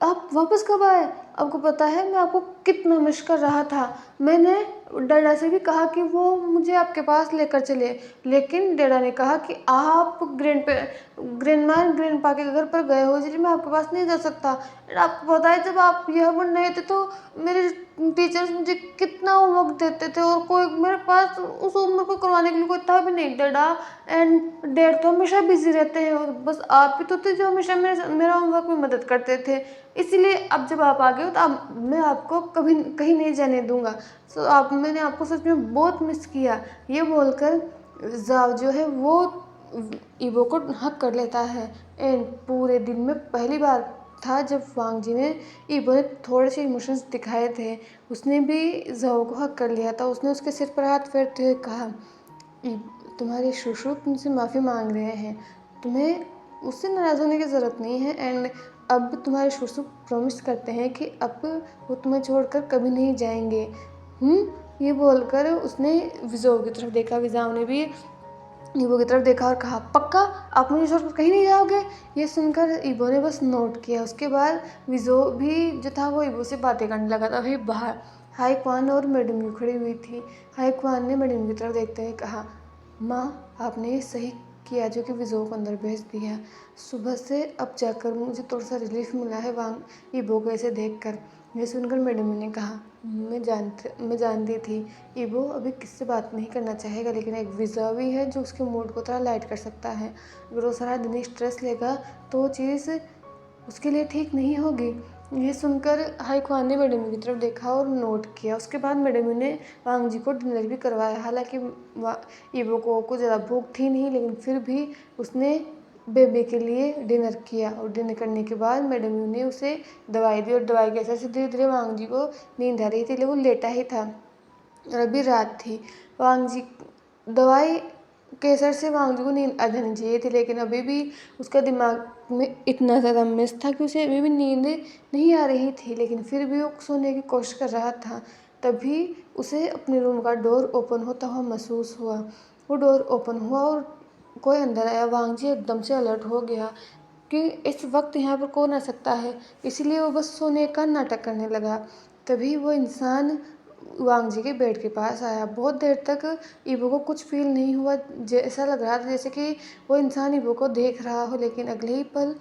आप वापस कब आए? आपको पता है मैं आपको कितना मिस कर रहा था। मैंने डैडा से भी कहा कि वो मुझे आपके पास लेकर चले, लेकिन डैडा ने कहा कि आप ग्रैंडपा के घर पर गए हो, इसलिए मैं आपके पास नहीं जा सकता। आपको पता है जब आप यह बन रहे थे तो मेरे टीचर्स मुझे कितना होमवर्क देते थे और कोई मेरे पास उस होमवर्क को करवाने के लिए कोई था भी नहीं। डैडा एंड डैड तो हमेशा बिजी रहते हैं और बस आप ही तो थे जो हमेशा मेरा होमवर्क में मदद करते थे। इसीलिए अब जब आप आ गए हो तो मैं आपको कभी कहीं नहीं जाने दूंगा। मैंने आपको सच में बहुत मिस किया। ये बोलकर जाव जो है वो ईवो को हक कर लेता है। एंड पूरे दिन में पहली बार था जब वांग जी ने ईवो ने थोड़े से इमोशंस दिखाए थे। उसने भी जाओ को हक कर लिया था। उसने उसके सिर पर हाथ फेरते हुए कहा, तुम्हारे शुशु तुमसे माफ़ी मांग रहे हैं, तुम्हें उससे नाराज़ होने की ज़रूरत नहीं है। एंड अब तुम्हारे शुशु प्रॉमिस करते हैं कि अब वो तुम्हें छोड़कर कभी नहीं जाएंगे। ये बोलकर उसने विजो की तरफ देखा। विजाओ ने भी ईबो की तरफ देखा और कहा, पक्का आप मुझे छोड़कर कहीं नहीं जाओगे? ये सुनकर ईबो ने बस नोट किया। उसके बाद विजो भी जो था वो ईबो से बातें करने लगा था। वही बाहर हाई क्वान और मैडम यू खड़ी हुई थी। हाई क्वान ने मैडम की तरफ देखते हुए कहा, माँ आपने ये सही किया जो कि विजो को अंदर भेज दिया। सुबह से अब जाकर मुझे थोड़ा सा रिलीफ मिला है वांग ईबो को ऐसे देख कर। ये सुनकर मैडम ने कहा, मैं जानती थी ईबो अभी किससे बात नहीं करना चाहेगा, लेकिन एक विजो भी है जो उसके मूड को थोड़ा लाइट कर सकता है। अगर वो सारा दिन स्ट्रेस लेगा तो वो चीज़ उसके लिए ठीक नहीं होगी। ये सुनकर हाई क्वान ने मैडम की तरफ देखा और नोट किया। उसके बाद मैडम ने वांग जी को डिनर भी करवाया। हालांकि ईबो को कुछ ज़्यादा भूख थी नहीं, लेकिन फिर भी उसने बेबी के लिए डिनर किया। और डिनर करने के बाद मैडम ने उसे दवाई दी और दवाई के असर से धीरे धीरे वांग जी को नींद आ रही थी, लेकिन वो लेटा ही था और अभी रात थी। वांग जी दवाई के असर से वांग जी को नींद आ जानी चाहिए थी, लेकिन अभी भी उसका दिमाग में इतना ज़्यादा मिस था कि उसे अभी भी नींद नहीं आ रही थी, लेकिन फिर भी वो सोने की कोशिश कर रहा था। तभी उसे अपने रूम का डोर ओपन होता हुआ महसूस हुआ। वो डोर ओपन हुआ और कोई अंदर आया। वांग जी एकदम से अलर्ट हो गया कि इस वक्त यहाँ पर कौन आ सकता है, इसीलिए वो बस सोने का नाटक करने लगा। तभी वो इंसान वांग जी के बेड के पास आया। बहुत देर तक ईबो को कुछ फील नहीं हुआ, ऐसा लग रहा था जैसे कि वो इंसान ईबो को देख रहा हो, लेकिन अगले ही पल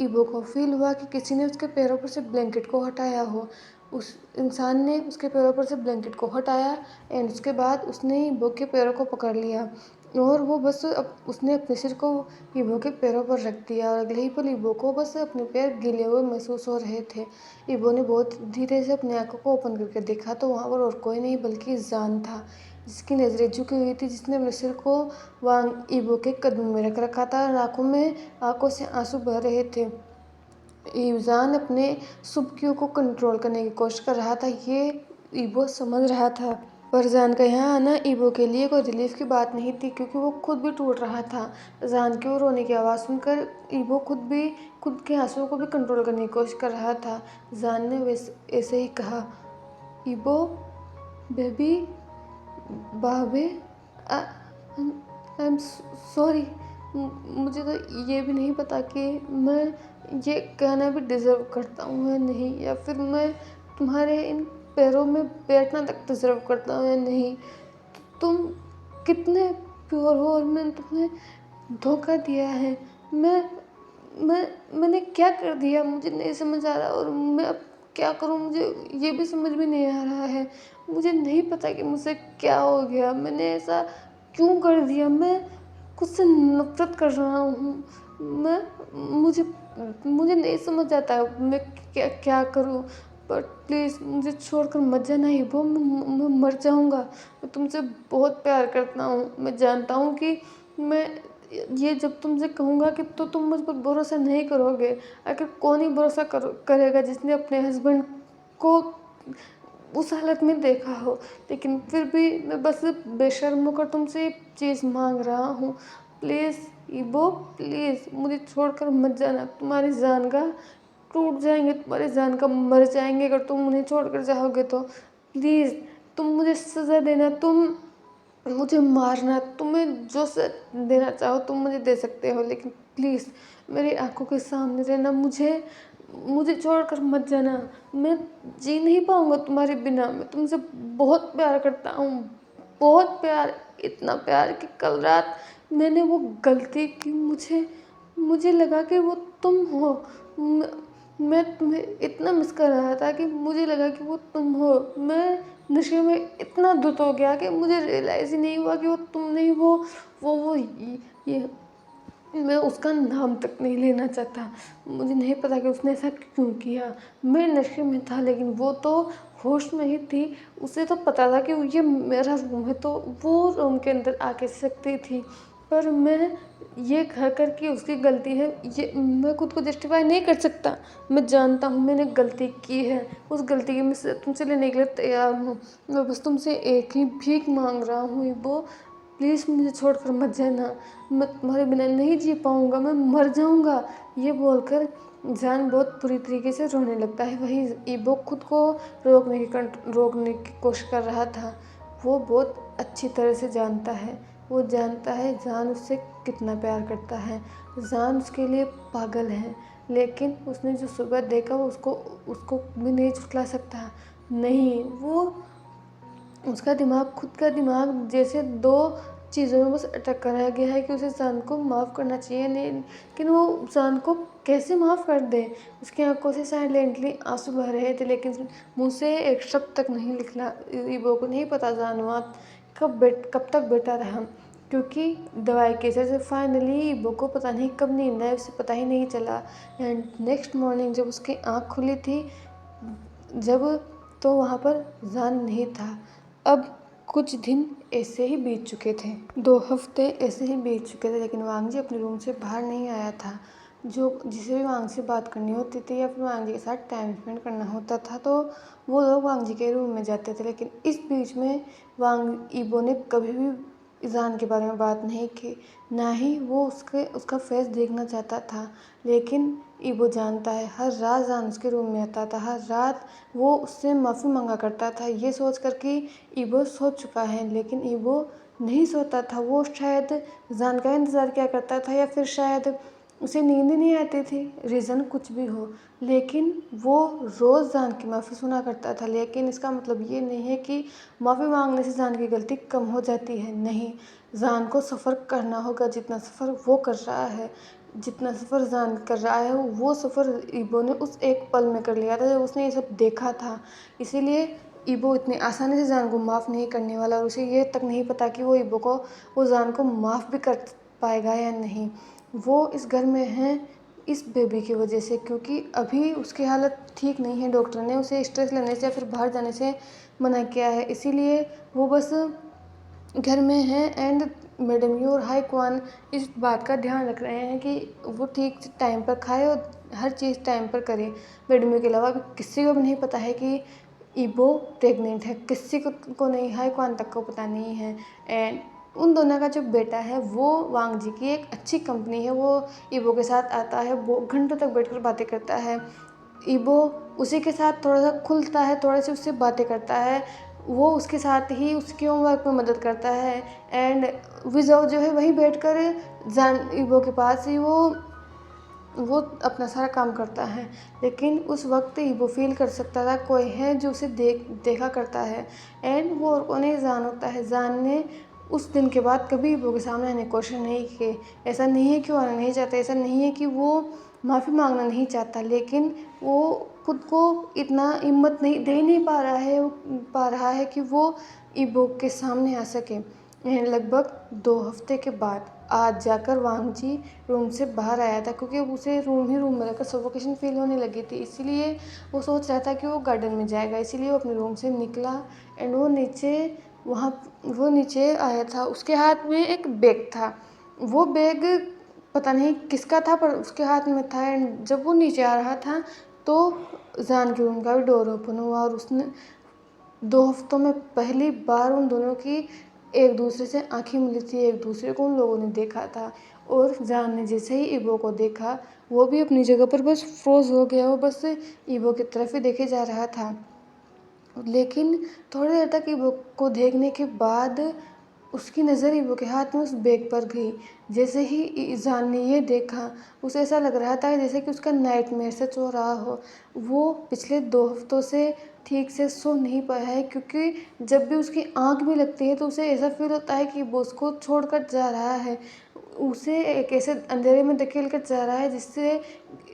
ईबो को फील हुआ कि किसी ने उसके पैरों पर से ब्लैंकेट को हटाया हो। उस इंसान ने उसके पैरों पर से ब्लैंकेट को हटाया एंड उसके बाद उसने ईबो के पैरों को पकड़ लिया और वो बस उसने अपने सिर को ईबो के पैरों पर रख दिया और अगले ही पल ईबो को बस अपने पैर गीले हुए महसूस हो रहे थे। ईबो ने बहुत धीरे से अपनी आंखों को ओपन करके देखा तो वहाँ पर और कोई नहीं बल्कि जान था, जिसकी नज़रें झुकी हुई थी, जिसने अपने सिर को वांग ईबो के कदम में रख रखा था और आंखों से आंसू बह रहे थे। ईजान अपने सुबकियों को कंट्रोल करने की कोशिश कर रहा था, ये ईबो समझ रहा था। पर जान का यहाँ आना ईबो के लिए कोई रिलीफ की बात नहीं थी, क्योंकि वो खुद भी टूट रहा था। जान की वो रोने की आवाज़ सुनकर ईबो खुद के आंसुओं को भी कंट्रोल करने की कोशिश कर रहा था। जान ने ऐसे ही कहा, ईबो बेबी बाबे आई एम सॉरी। मुझे तो ये भी नहीं पता कि मैं ये कहना भी डिज़र्व करता हूँ या नहीं, या फिर मैं तुम्हारे इन पैरों में बैठना तक डिज़र्व करता हूँ या नहीं। तुम कितने प्योर हो और मैंने तुम्हें धोखा दिया है। मैंने क्या कर दिया मुझे नहीं समझ आ रहा, और मैं अब क्या करूँ मुझे ये भी समझ में नहीं आ रहा है। मुझे नहीं पता कि मुझसे क्या हो गया, मैंने ऐसा क्यों कर दिया। मैं खुद से नफरत कर रहा हूँ। मैं मुझे मुझे नहीं समझ आता मैं क्या करूँ। बट प्लीज़ मुझे छोड़कर मत जाना ईबो, मैं मर जाऊँगा। मैं तुमसे बहुत प्यार करता हूँ। मैं जानता हूँ कि मैं ये जब तुमसे कहूँगा कि तो तुम मुझ पर भरोसा नहीं करोगे। आखिर कौन ही भरोसा करेगा जिसने अपने हस्बैंड को उस हालत में देखा हो। लेकिन फिर भी मैं बस बेशर्म होकर तुमसे ये चीज़ मांग रहा हूँ। प्लीज़ ईबो, प्लीज़ मुझे छोड़कर मत जाना। तुम्हारी जानगा टूट जाएंगे, तुम्हारी जान का मर जाएंगे अगर तुम उन्हें छोड़कर जाओगे तो। प्लीज़ तुम मुझे सज़ा देना, तुम मुझे मारना, तुम्हें जो सज़ा देना चाहो तुम मुझे दे सकते हो, लेकिन प्लीज़ मेरी आंखों के सामने रहना। मुझे छोड़कर मत जाना। मैं जी नहीं पाऊँगा तुम्हारे बिना। मैं तुमसे बहुत प्यार करता हूँ, बहुत प्यार, इतना प्यार कि कल रात मैंने वो गलती की। मुझे लगा कि वो तुम हो। मैं तुम्हें इतना मिस कर रहा था कि मुझे लगा कि वो तुम हो। मैं नशे में इतना धुत हो गया कि मुझे रियलाइज़ ही नहीं हुआ कि वो तुम नहीं। वो ये मैं उसका नाम तक नहीं लेना चाहता। मुझे नहीं पता कि उसने ऐसा क्यों किया। मैं नशे में था लेकिन वो तो होश में ही थी। उसे तो पता था कि ये मेरा रूम है, तो वो रूम के अंदर आके सकती थी। पर मैं ये कर कि उसकी गलती है, ये मैं खुद को जस्टिफाई नहीं कर सकता। मैं जानता हूँ मैंने गलती की है, उस गलती की मैं तुमसे लेने के लिए तैयार हूँ। मैं बस तुमसे एक ही भीख मांग रहा हूँ वो, प्लीज़ मुझे छोड़कर मत जाना। मैं तुम्हारे बिना नहीं जी पाऊँगा, मैं मर जाऊँगा। ये बोलकर जान बहुत बुरी तरीके से रोने लगता है। वही ईबो खुद को रोकने की कोशिश कर रहा था। वो बहुत अच्छी तरह से जानता है, वो जानता है जान उससे कितना प्यार करता है। जान उसके लिए पागल है, लेकिन उसने जो सुबह देखा वो उसको भी नहीं झुठला सकता। नहीं, वो उसका दिमाग, खुद का दिमाग जैसे दो चीज़ों में बस अटक कर रह गया है कि उसे जान को माफ़ करना चाहिए, नहीं, लेकिन वो जान को कैसे माफ़ कर दे। उसकी आंखों से साइलेंटली आंसू बह रहे थे, लेकिन मुँह से एक शब्द तक नहीं निकला। ईबो को नहीं पता जान वहाँ कब तक बैठा रहा, क्योंकि दवाई के असर से फाइनली ईबो को पता नहीं कब नींद आई, उसे पता ही नहीं चला। एंड नेक्स्ट मॉर्निंग जब उसकी आँख खुली थी, जब तो वहाँ पर जान नहीं था। अब कुछ दिन ऐसे ही बीत चुके थे, 2 हफ्ते ऐसे ही बीत चुके थे, लेकिन वांग जी अपने रूम से बाहर नहीं आया था। जिसे भी वांग से बात करनी होती थी या फिर वांग जी के साथ टाइम स्पेंड करना होता था तो वो लोग वांग जी के रूम में जाते थे। लेकिन इस बीच में वांग ईबो ने कभी भी ईजान के बारे में बात नहीं की, ना ही वो उसका फेस देखना चाहता था। लेकिन ईबो जानता है, हर रात जान उसके रूम में आता था, हर रात वो उससे माफ़ी मांगा करता था। ये सोच कर कि ईबो सो चुका है, लेकिन ईबो नहीं सोता था। वो शायद जान का इंतज़ार किया करता था, या फिर शायद उसे नींद ही नहीं आती थी, रीज़न कुछ भी हो। लेकिन वो रोज़ जान की माफ़ी सुना करता था। लेकिन इसका मतलब ये नहीं है कि माफ़ी मांगने से जान की गलती कम हो जाती है, नहीं। जान को सफ़र करना होगा, जितना सफ़र वो कर रहा है, जितना सफ़र जान कर रहा है, वो सफ़र ईबो ने उस एक पल में कर लिया था जब उसने ये सब देखा था। इसीलिए ईबो इतनी आसानी से जान को माफ़ नहीं करने वाला, और उसे ये तक नहीं पता कि वो जान को माफ़ भी कर पाएगा या नहीं। वो इस घर में है इस बेबी की वजह से, क्योंकि अभी उसकी हालत ठीक नहीं है। डॉक्टर ने उसे स्ट्रेस लेने से या फिर बाहर जाने से मना किया है, इसीलिए वो बस घर में है। एंड मैडम यू और हाई क्वान इस बात का ध्यान रख रहे हैं कि वो ठीक टाइम पर खाए और हर चीज़ टाइम पर करे। मैडम यू के अलावा अभी किसी को भी नहीं पता है कि ईबो प्रेग्नेंट है, किसी को नहीं, हाई क्वान तक को पता नहीं है। एंड उन दोनों का जो बेटा है वो वांग जी की एक अच्छी कंपनी है, वो ईबो के साथ आता है, वो घंटों तक बैठकर बातें करता है। ईबो उसी के साथ थोड़ा सा खुलता है, थोड़ी सी उससे बातें करता है, वो उसके साथ ही उसके होमवर्क में मदद करता है। एंड विजय जो है वहीं बैठकर जान ईबो के पास ही वो अपना सारा काम करता है। लेकिन उस वक्त ईबो फील कर सकता था कोई है जो उसे देखा करता है। एंड वो और कौन जान होता है। जान ने उस दिन के बाद कभी ईबो के सामने आने की कोशिश नहीं की। ऐसा नहीं है कि वो आना नहीं चाहता, ऐसा नहीं है कि वो माफ़ी मांगना नहीं चाहता, लेकिन वो खुद को इतना हिम्मत नहीं दे नहीं पा रहा है कि वो ईबो के सामने आ सके। लगभग 2 हफ्ते के बाद आज जाकर वांग जी रूम से बाहर आया था, क्योंकि उसे रूम में रहकर सफोकेशन फील होने लगी थी। इसीलिए वो सोच रहा था कि वो गार्डन में जाएगा, इसीलिए वो अपने रूम से निकला। एंड वो नीचे आया था, उसके हाथ में एक बैग था। वो बैग पता नहीं किसका था, पर उसके हाथ में था। एंड जब वो नीचे आ रहा था तो जान के रूम का भी डोर ओपन हुआ, और उसने 2 हफ्तों में पहली बार उन दोनों की एक दूसरे से आंखें मिली थी, एक दूसरे को उन लोगों ने देखा था। और जान ने जैसे ही ईबो को देखा, वो भी अपनी जगह पर बस फ्रोज हो गया, वो बस ईबो की तरफ ही देखे जा रहा था। लेकिन थोड़ी देर तक ईबो को देखने के बाद उसकी नज़र ईबो के हाथ में उस बैग पर गई। जैसे ही जान ने ये देखा, उसे ऐसा लग रहा था जैसे कि उसका नाइटमेयर सच हो रहा हो। वो पिछले 2 हफ्तों से ठीक से सो नहीं पाया है, क्योंकि जब भी उसकी आँख भी लगती है तो उसे ऐसा फील होता है कि वो उसको छोड़कर जा रहा है, उसे एक ऐसे अंधेरे में धकेल कर जा रहा है जिससे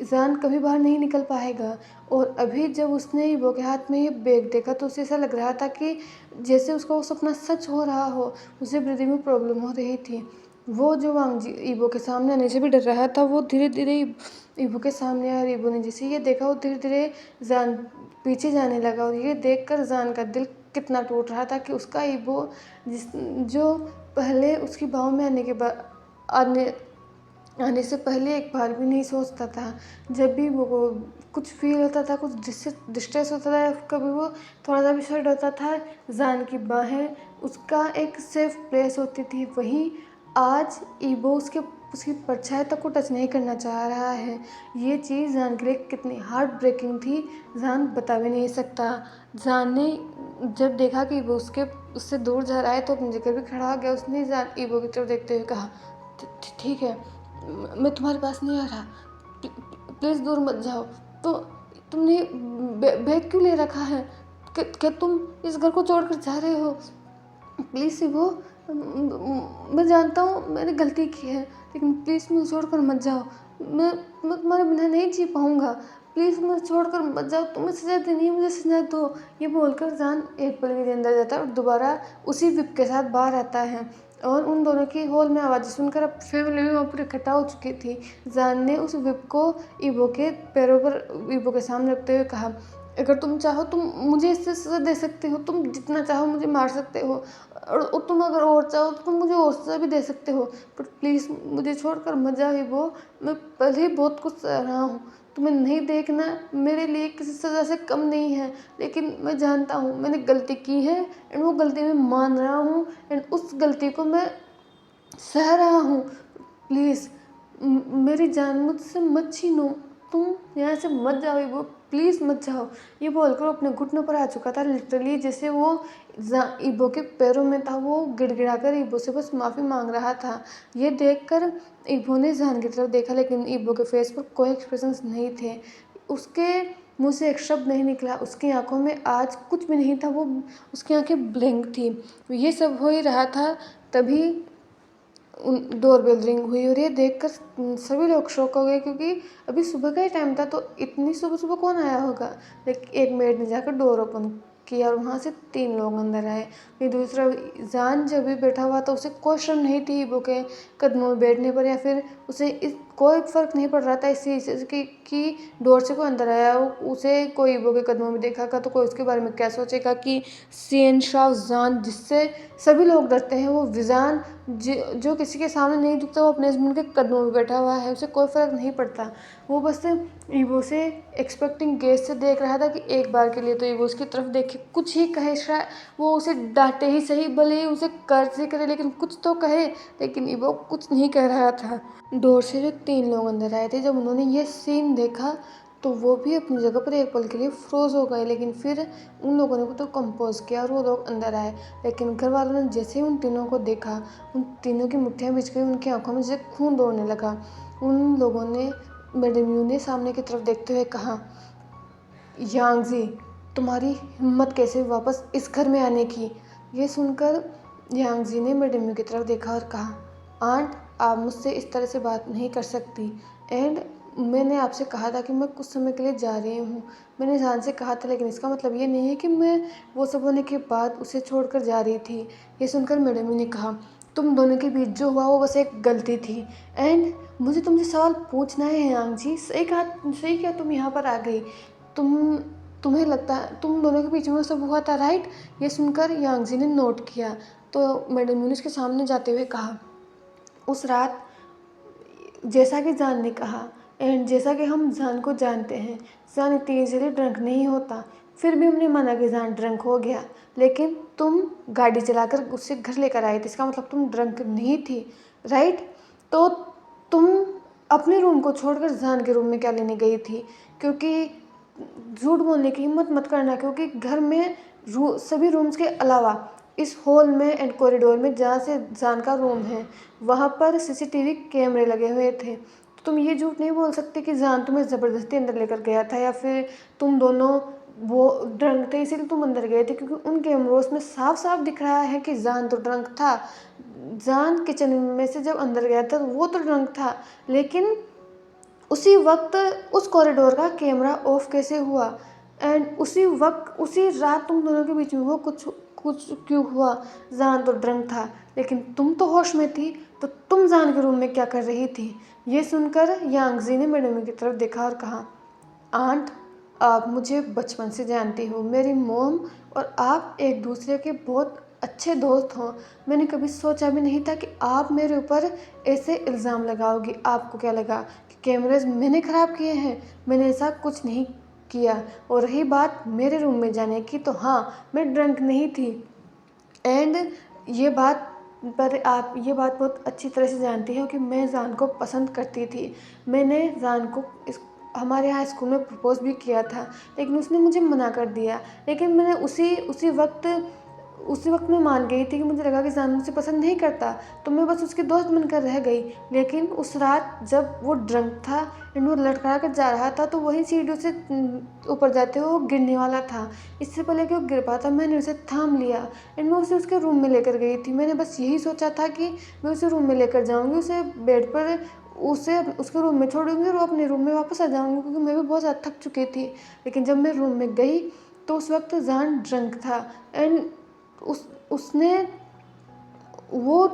जान कभी बाहर नहीं निकल पाएगा। और अभी जब उसने ईबो के हाथ में ये बैग देखा तो उसे ऐसा लग रहा था कि जैसे उसका वो सपना सच हो रहा हो। उसे ब्रीदिंग में प्रॉब्लम हो रही थी। वो जो वांग जी ईबो के सामने आने से भी डर रहा था, वो धीरे धीरे ईबो के सामने आया। और ईबो ने जैसे ये देखा, वो धीरे धीरे जान पीछे जाने लगा। और ये देखकर जान का दिल कितना टूट रहा था कि उसका ईबो जो पहले उसकी बाहों में आने आने से पहले एक बार भी नहीं सोचता था। जब भी वो कुछ फील होता था, कुछ डिस्ट्रेस होता था, या कभी वो थोड़ा सा भी सैड होता था, जान की बाहें उसका एक सेफ प्लेस होती थी। वहीं आज ईबो उसकी परछाई तक को टच नहीं करना चाह रहा है। ये चीज़ जान के लिए कितनी हार्ट ब्रेकिंग थी, जान बता भी नहीं सकता। जान ने जब देखा कि ईबो उससे दूर जा रहा है तो अपनी जगह भी खड़ा हो गया। उसने जान ईबो की तरफ देखते हुए कहा, ठीक है, मैं तुम्हारे पास नहीं आ रहा, प्लीज़ दूर मत जाओ। तो तुमने बैग क्यों ले रखा है? क्या तुम इस घर को छोड़कर जा रहे हो? प्लीज़ शिवो, मैं जानता हूँ मैंने गलती की है, लेकिन प्लीज़ मुझे छोड़कर मत जाओ। मैं तुम्हारे बिना नहीं जी पाऊँगा, प्लीज़ मुझे छोड़कर मत जाओ। तुम्हें सज़ा देनी है, मुझे सज़ा दो। ये बोलकर जान एक पल के लिए अंदर जाता है और दोबारा उसी विप के साथ बाहर आता है। और उन दोनों की हॉल में आवाज़ें सुनकर अब फैमिली भी वहाँ पर इकट्ठा हो चुकी थी। जान ने उस विप को ईबो के पैरों पर ईबो के सामने रखते हुए कहा, अगर तुम चाहो तुम मुझे इससे सज़ा दे सकते हो, तुम जितना चाहो मुझे मार सकते हो, और तुम अगर और चाहो तो तुम मुझे और सज़ा भी दे सकते हो, बट प्लीज़ मुझे छोड़कर मत जाओ वो। मैं पहले ही बहुत कुछ सह रहा हूँ, तुम्हें नहीं देखना मेरे लिए किसी सज़ा से कम नहीं है, लेकिन मैं जानता हूँ मैंने गलती की है एंड वो गलती मैं मान रहा हूँ एंड उस गलती को मैं सह रहा हूँ। प्लीज़ मेरी जान मुझसे मत छीनो, तुम यहाँ से मत जाओ वो, प्लीज़ मत जाओ। ये बोलकर वो अपने घुटनों पर आ चुका था लिटरली, जैसे वो ईबो के पैरों में था। वो गिड़गिड़ाकर ईबो से बस माफ़ी मांग रहा था। ये देखकर ईबो ने जान की तरफ देखा, लेकिन ईबो के फेस पर कोई एक्सप्रेशंस नहीं थे। उसके मुँह से एक शब्द नहीं निकला, उसकी आंखों में आज कुछ भी नहीं था, वो उसकी आंखें ब्लैंक थी। ये सब हो ही रहा था तभी डोरबेल रिंग हुई, और ये देखकर सभी लोग शॉक हो गए, क्योंकि अभी सुबह का ही टाइम था, तो इतनी सुबह सुबह कौन आया होगा। लेकिन एक मेड ने जाकर डोर ओपन किया और वहाँ से 3 लोग अंदर आए। फिर दूसरा जान जब भी बैठा हुआ था, उसे कोई शर्म नहीं थी ईबो के कदमों में बैठने पर, या फिर उसे इस कोई फ़र्क नहीं पड़ रहा था इस चीज़ से कि डोर से कोई अंदर आया। उसे कोई ईबो के कदमों में देखा का तो कोई उसके बारे में क्या सोचेगा कि शहंशाह जान, जिससे सभी लोग डरते हैं, वो विजान जो किसी के सामने नहीं दिखता, वो अपने हस्बैंड के कदमों में बैठा हुआ है, उसे कोई फ़र्क नहीं पड़ता। वो बस ईबो से एक्सपेक्टिंग गेज से देख रहा था कि एक बार के लिए तो ईबो उसकी तरफ देखे, कुछ ही कहे, शायद वो उसे डांटे ही सही, भले ही उसे कर्ज ही करे, लेकिन कुछ तो कहे। लेकिन ईबो कुछ नहीं कह रहा था। डोर से जो 3 लोग अंदर आए थे, जब उन्होंने ये सीन देखा तो वो भी अपनी जगह पर एक पल के लिए फ्रोज हो गए, लेकिन फिर उन लोगों ने तो कंपोज किया और वो लोग अंदर आए। लेकिन घर वालों ने जैसे ही उन तीनों को देखा, उन तीनों की मुट्ठियाँ भिज गई, उनकी आंखों में से खून दौड़ने लगा। उन लोगों ने मैडम यू ने सामने की तरफ देखते हुए कहा, यांगजी, तुम्हारी हिम्मत कैसे हुई वापस इस घर में आने की। ये सुनकर यांगजी ने मैडम यू की तरफ देखा और कहा, आंट, आप मुझसे इस तरह से बात नहीं कर सकती, एंड मैंने आपसे कहा था कि मैं कुछ समय के लिए जा रही हूँ। मैंने जान से कहा था, लेकिन इसका मतलब ये नहीं है कि मैं वो सब होने के बाद उसे छोड़कर जा रही थी। ये सुनकर मैडम ने कहा, तुम दोनों के बीच जो हुआ वो बस एक गलती थी, एंड मुझे तुमसे सवाल पूछना है यांग जी। सही क्या तुम यहाँ पर आ गई? तुम्हें लगता है तुम दोनों के बीच में वो सब हुआ था, राइट? ये सुनकर यांग जी ने नोट किया, तो मैडम ने उसके सामने जाते हुए कहा, उस रात जैसा कि जान ने कहा एंड जैसा कि हम जान को जानते हैं, जान इतनी ईजिली ड्रंक नहीं होता। फिर भी हमने माना कि जान ड्रंक हो गया, लेकिन तुम गाड़ी चलाकर उससे घर लेकर आए थे, इसका मतलब तुम ड्रंक नहीं थी, राइट? तो तुम अपने रूम को छोड़कर जान के रूम में क्या लेने गई थी? क्योंकि झूठ बोलने की हिम्मत मत करना, क्योंकि घर में सभी रूम्स के अलावा इस हॉल में एंड कॉरिडोर में जहाँ से जान का रूम है, वहाँ पर सीसीटीवी कैमरे लगे हुए थे। तो तुम ये झूठ नहीं बोल सकते कि जान तुम्हें ज़बरदस्ती अंदर लेकर गया था, या फिर तुम दोनों वो ड्रंक थे इसीलिए तुम अंदर गए थे, क्योंकि उन कैमरों में साफ साफ दिख रहा है कि जान तो ड्रंक था। जान किचन में से जब अंदर गया था वो तो ड्रंक था, लेकिन उसी वक्त उस कॉरिडोर का कैमरा ऑफ कैसे हुआ? एंड उसी वक्त उसी रात तुम दोनों के बीच में वो कुछ कुछ क्यों हुआ? जान तो ड्रंक था, लेकिन तुम तो होश में थी, तो तुम जान के रूम में क्या कर रही थी? ये सुनकर यांगजी ने मैडम की तरफ देखा और कहा, आंट, आप मुझे बचपन से जानती हो, मेरी मोम और आप एक दूसरे के बहुत अच्छे दोस्त हों। मैंने कभी सोचा भी नहीं था कि आप मेरे ऊपर ऐसे इल्ज़ाम लगाओगी। आपको क्या लगा कि कैमरेज मैंने ख़राब किए हैं? मैंने ऐसा कुछ नहीं किया। और रही बात मेरे रूम में जाने की, तो हाँ, मैं ड्रंक नहीं थी, एंड ये बात पर आप ये बात बहुत अच्छी तरह से जानती हो कि मैं जान को पसंद करती थी। मैंने जान को हमारे यहाँ स्कूल में प्रपोज भी किया था, लेकिन उसने मुझे मना कर दिया। लेकिन मैंने उसी वक्त मैं मान गई थी कि मुझे लगा कि जान मुझसे पसंद नहीं करता, तो मैं बस उसकी दोस्त बनकर रह गई। लेकिन उस रात जब वो ड्रंक था एंड वो लड़खड़ा कर जा रहा था, तो वही सीढ़ियों से ऊपर जाते हुए वो गिरने वाला था। इससे पहले कि वो गिर पाता, मैंने उसे थाम लिया एंड मैं उसे उसके रूम में लेकर गई थी। मैंने बस यही सोचा था कि मैं उसे रूम में लेकर जाऊँगी, उसे बेड पर उसे उसके रूम में छोड़ूंगी और वो अपने रूम में वापस आ जाऊँगी, क्योंकि मैं भी बहुत ज़्यादा थक चुकी थी। लेकिन जब मैं रूम में गई तो उस वक्त जान ड्रंक था, एंड उसने वो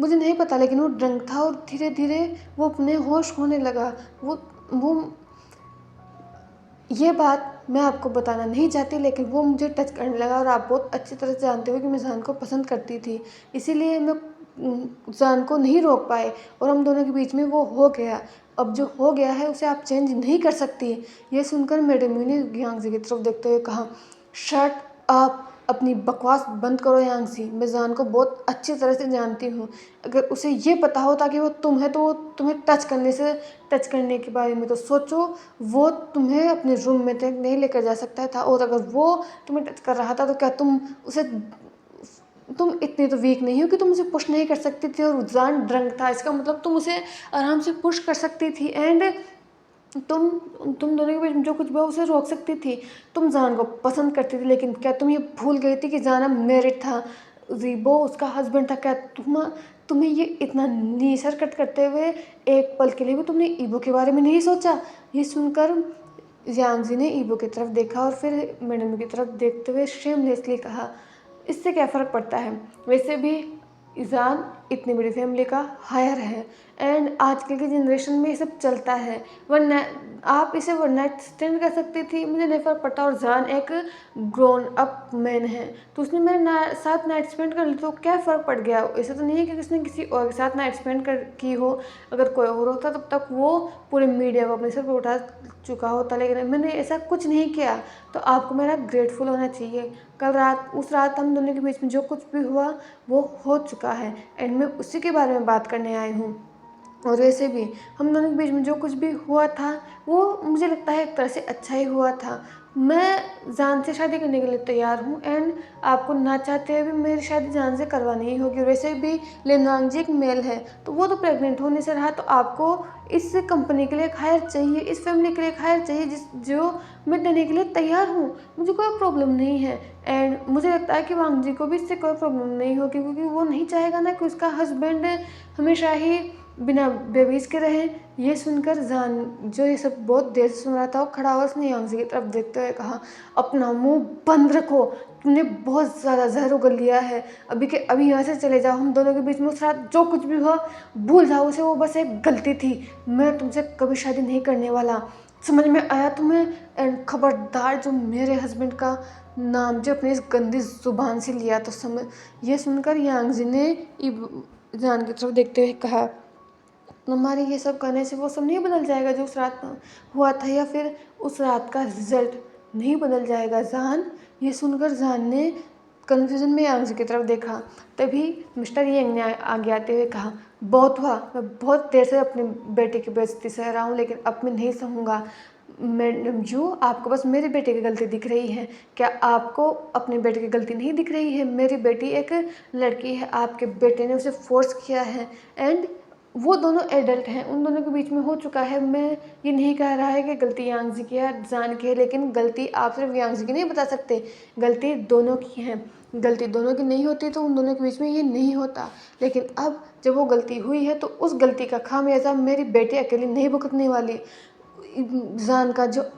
मुझे नहीं पता, लेकिन वो ड्रंक था और धीरे धीरे वो अपने होश खोने लगा। वो ये बात मैं आपको बताना नहीं चाहती, लेकिन वो मुझे टच करने लगा और आप बहुत अच्छी तरह से जानते हो कि मैं जान को पसंद करती थी, इसीलिए मैं जान को नहीं रोक पाए और हम दोनों के बीच में वो हो गया। अब जो हो गया है उसे आप चेंज नहीं कर सकती। ये सुनकर मैडम यू ने यांगजी की तरफ देखते हुए कहा, शट आप, अपनी बकवास बंद करो यांगजी, मैं जान को बहुत अच्छी तरह से जानती हूँ। अगर उसे ये पता होता कि वो तुम है तो वो तुम्हें टच करने के बारे में तो सोचो। वो तुम्हें अपने रूम में तक नहीं लेकर जा सकता था, और अगर वो तुम्हें टच कर रहा था तो क्या तुम इतनी तो वीक नहीं हो कि तुम उसे पुश नहीं कर सकती थी। और जान ड्रंक था, इसका मतलब तुम उसे आराम से पुश कर सकती थी एंड तुम दोनों के बीच में जो कुछ हुआ उसे रोक सकती थी। तुम जान को पसंद करती थी, लेकिन क्या तुम ये भूल गई थी कि जाना मैरिड था, रीबो उसका हस्बैंड था। क्या तुम्हें ये इतना नीच हरकत करते हुए एक पल के लिए भी तुमने ईबो के बारे में नहीं सोचा? ये सुनकर यांगजी ने ईबो की तरफ देखा और फिर मैडम की तरफ देखते हुए शेमलेसली कहा, इससे क्या फ़र्क पड़ता है, वैसे भी ईजान इतनी बड़ी फैमिली का हायर है एंड आजकल की जनरेशन में ये सब चलता है। वरना आप इसे वन नाइट स्टैंड कर सकती थी, मुझे नहीं फ़र्क पड़ता। और जान एक ग्रोन अप मैन है, तो उसने मेरे साथ नाइट स्पेंड कर ली तो क्या फ़र्क पड़ गया? ऐसा तो नहीं है कि उसने किसी और के साथ नाइट स्पेंड की हो। अगर कोई और होता तब तक वो पूरे मीडिया को अपने सर पर उठा चुका होता, लेकिन मैंने ऐसा कुछ नहीं किया, तो आपको मेरा ग्रेटफुल होना चाहिए। उस रात हम दोनों के बीच में जो कुछ भी हुआ वो हो चुका है एंड मैं उसी के बारे में बात करने आई हूँ। और वैसे भी हम दोनों के बीच में जो कुछ भी हुआ था वो मुझे लगता है एक तरह से अच्छा ही हुआ था। मैं जान से शादी करने के लिए तैयार हूँ एंड आपको ना चाहते हुए भी मेरी शादी जान से करवानी ही होगी। वैसे भी लेनांगजी एक मेल है, तो वो तो प्रेग्नेंट होने से रहा, तो आपको इस कंपनी के लिए एक हायर चाहिए, इस फैमिली के लिए एक हायर चाहिए जो मैं देने के लिए तैयार हूँ। मुझे कोई प्रॉब्लम नहीं है एंड मुझे लगता है कि वांगजी को भी इससे कोई प्रॉब्लम नहीं होगी, क्योंकि वो नहीं चाहेगा ना कि उसका हस्बैंड हमेशा ही बिना बेबीज के रहे। ये सुनकर जान, जो ये सब बहुत देर से सुन रहा था, वो खड़ा हुआ उसने यांगजी की तरफ देखते हुए कहा, अपना मुंह बंद रखो, तुमने बहुत ज़्यादा जहर उगल लिया है। अभी के अभी यहाँ से चले जाओ। हम दोनों के बीच में उस रात जो कुछ भी हुआ भूल जाओ उसे, वो बस एक गलती थी। मैं तुमसे कभी शादी नहीं करने वाला, समझ में आया तुम्हें? एंड खबरदार जो मेरे हस्बैंड का नाम जो अपनी इस गंदी जुबान से लिया तो समझ। ये सुनकर यांगजी ने जान की तरफ देखते हुए कहा, तुम्हारे ये सब करने से वो सब नहीं बदल जाएगा जो उस रात हुआ था, या फिर उस रात का रिजल्ट नहीं बदल जाएगा जान। ये सुनकर जान ने कन्फ्यूजन में यांगजी की तरफ देखा। तभी मिस्टर यंग ने आगे आते हुए कहा, बहुत हुआ, मैं बहुत देर से अपने बेटे की बेइज्जती सह रहा हूँ, लेकिन अब मैं नहीं सहूँगा। मैडम यू, आपको बस मेरे बेटे की गलती दिख रही है, क्या आपको अपने बेटे की गलती नहीं दिख रही है? मेरी बेटी एक लड़की है, आपके बेटे ने उसे फोर्स किया है एंड वो दोनों एडल्ट हैं, उन दोनों के बीच में हो चुका है। मैं ये नहीं कह रहा है कि गलती यांगजी की है जान की है, लेकिन गलती आप सिर्फ यांगजी की नहीं बता सकते, गलती दोनों की है। गलती दोनों की नहीं होती तो उन दोनों के बीच में ये नहीं होता, लेकिन अब जब वो गलती हुई है तो उस गलती का खामियाजा मेरी बेटी अकेली नहीं भुगतने वाली। जान का जो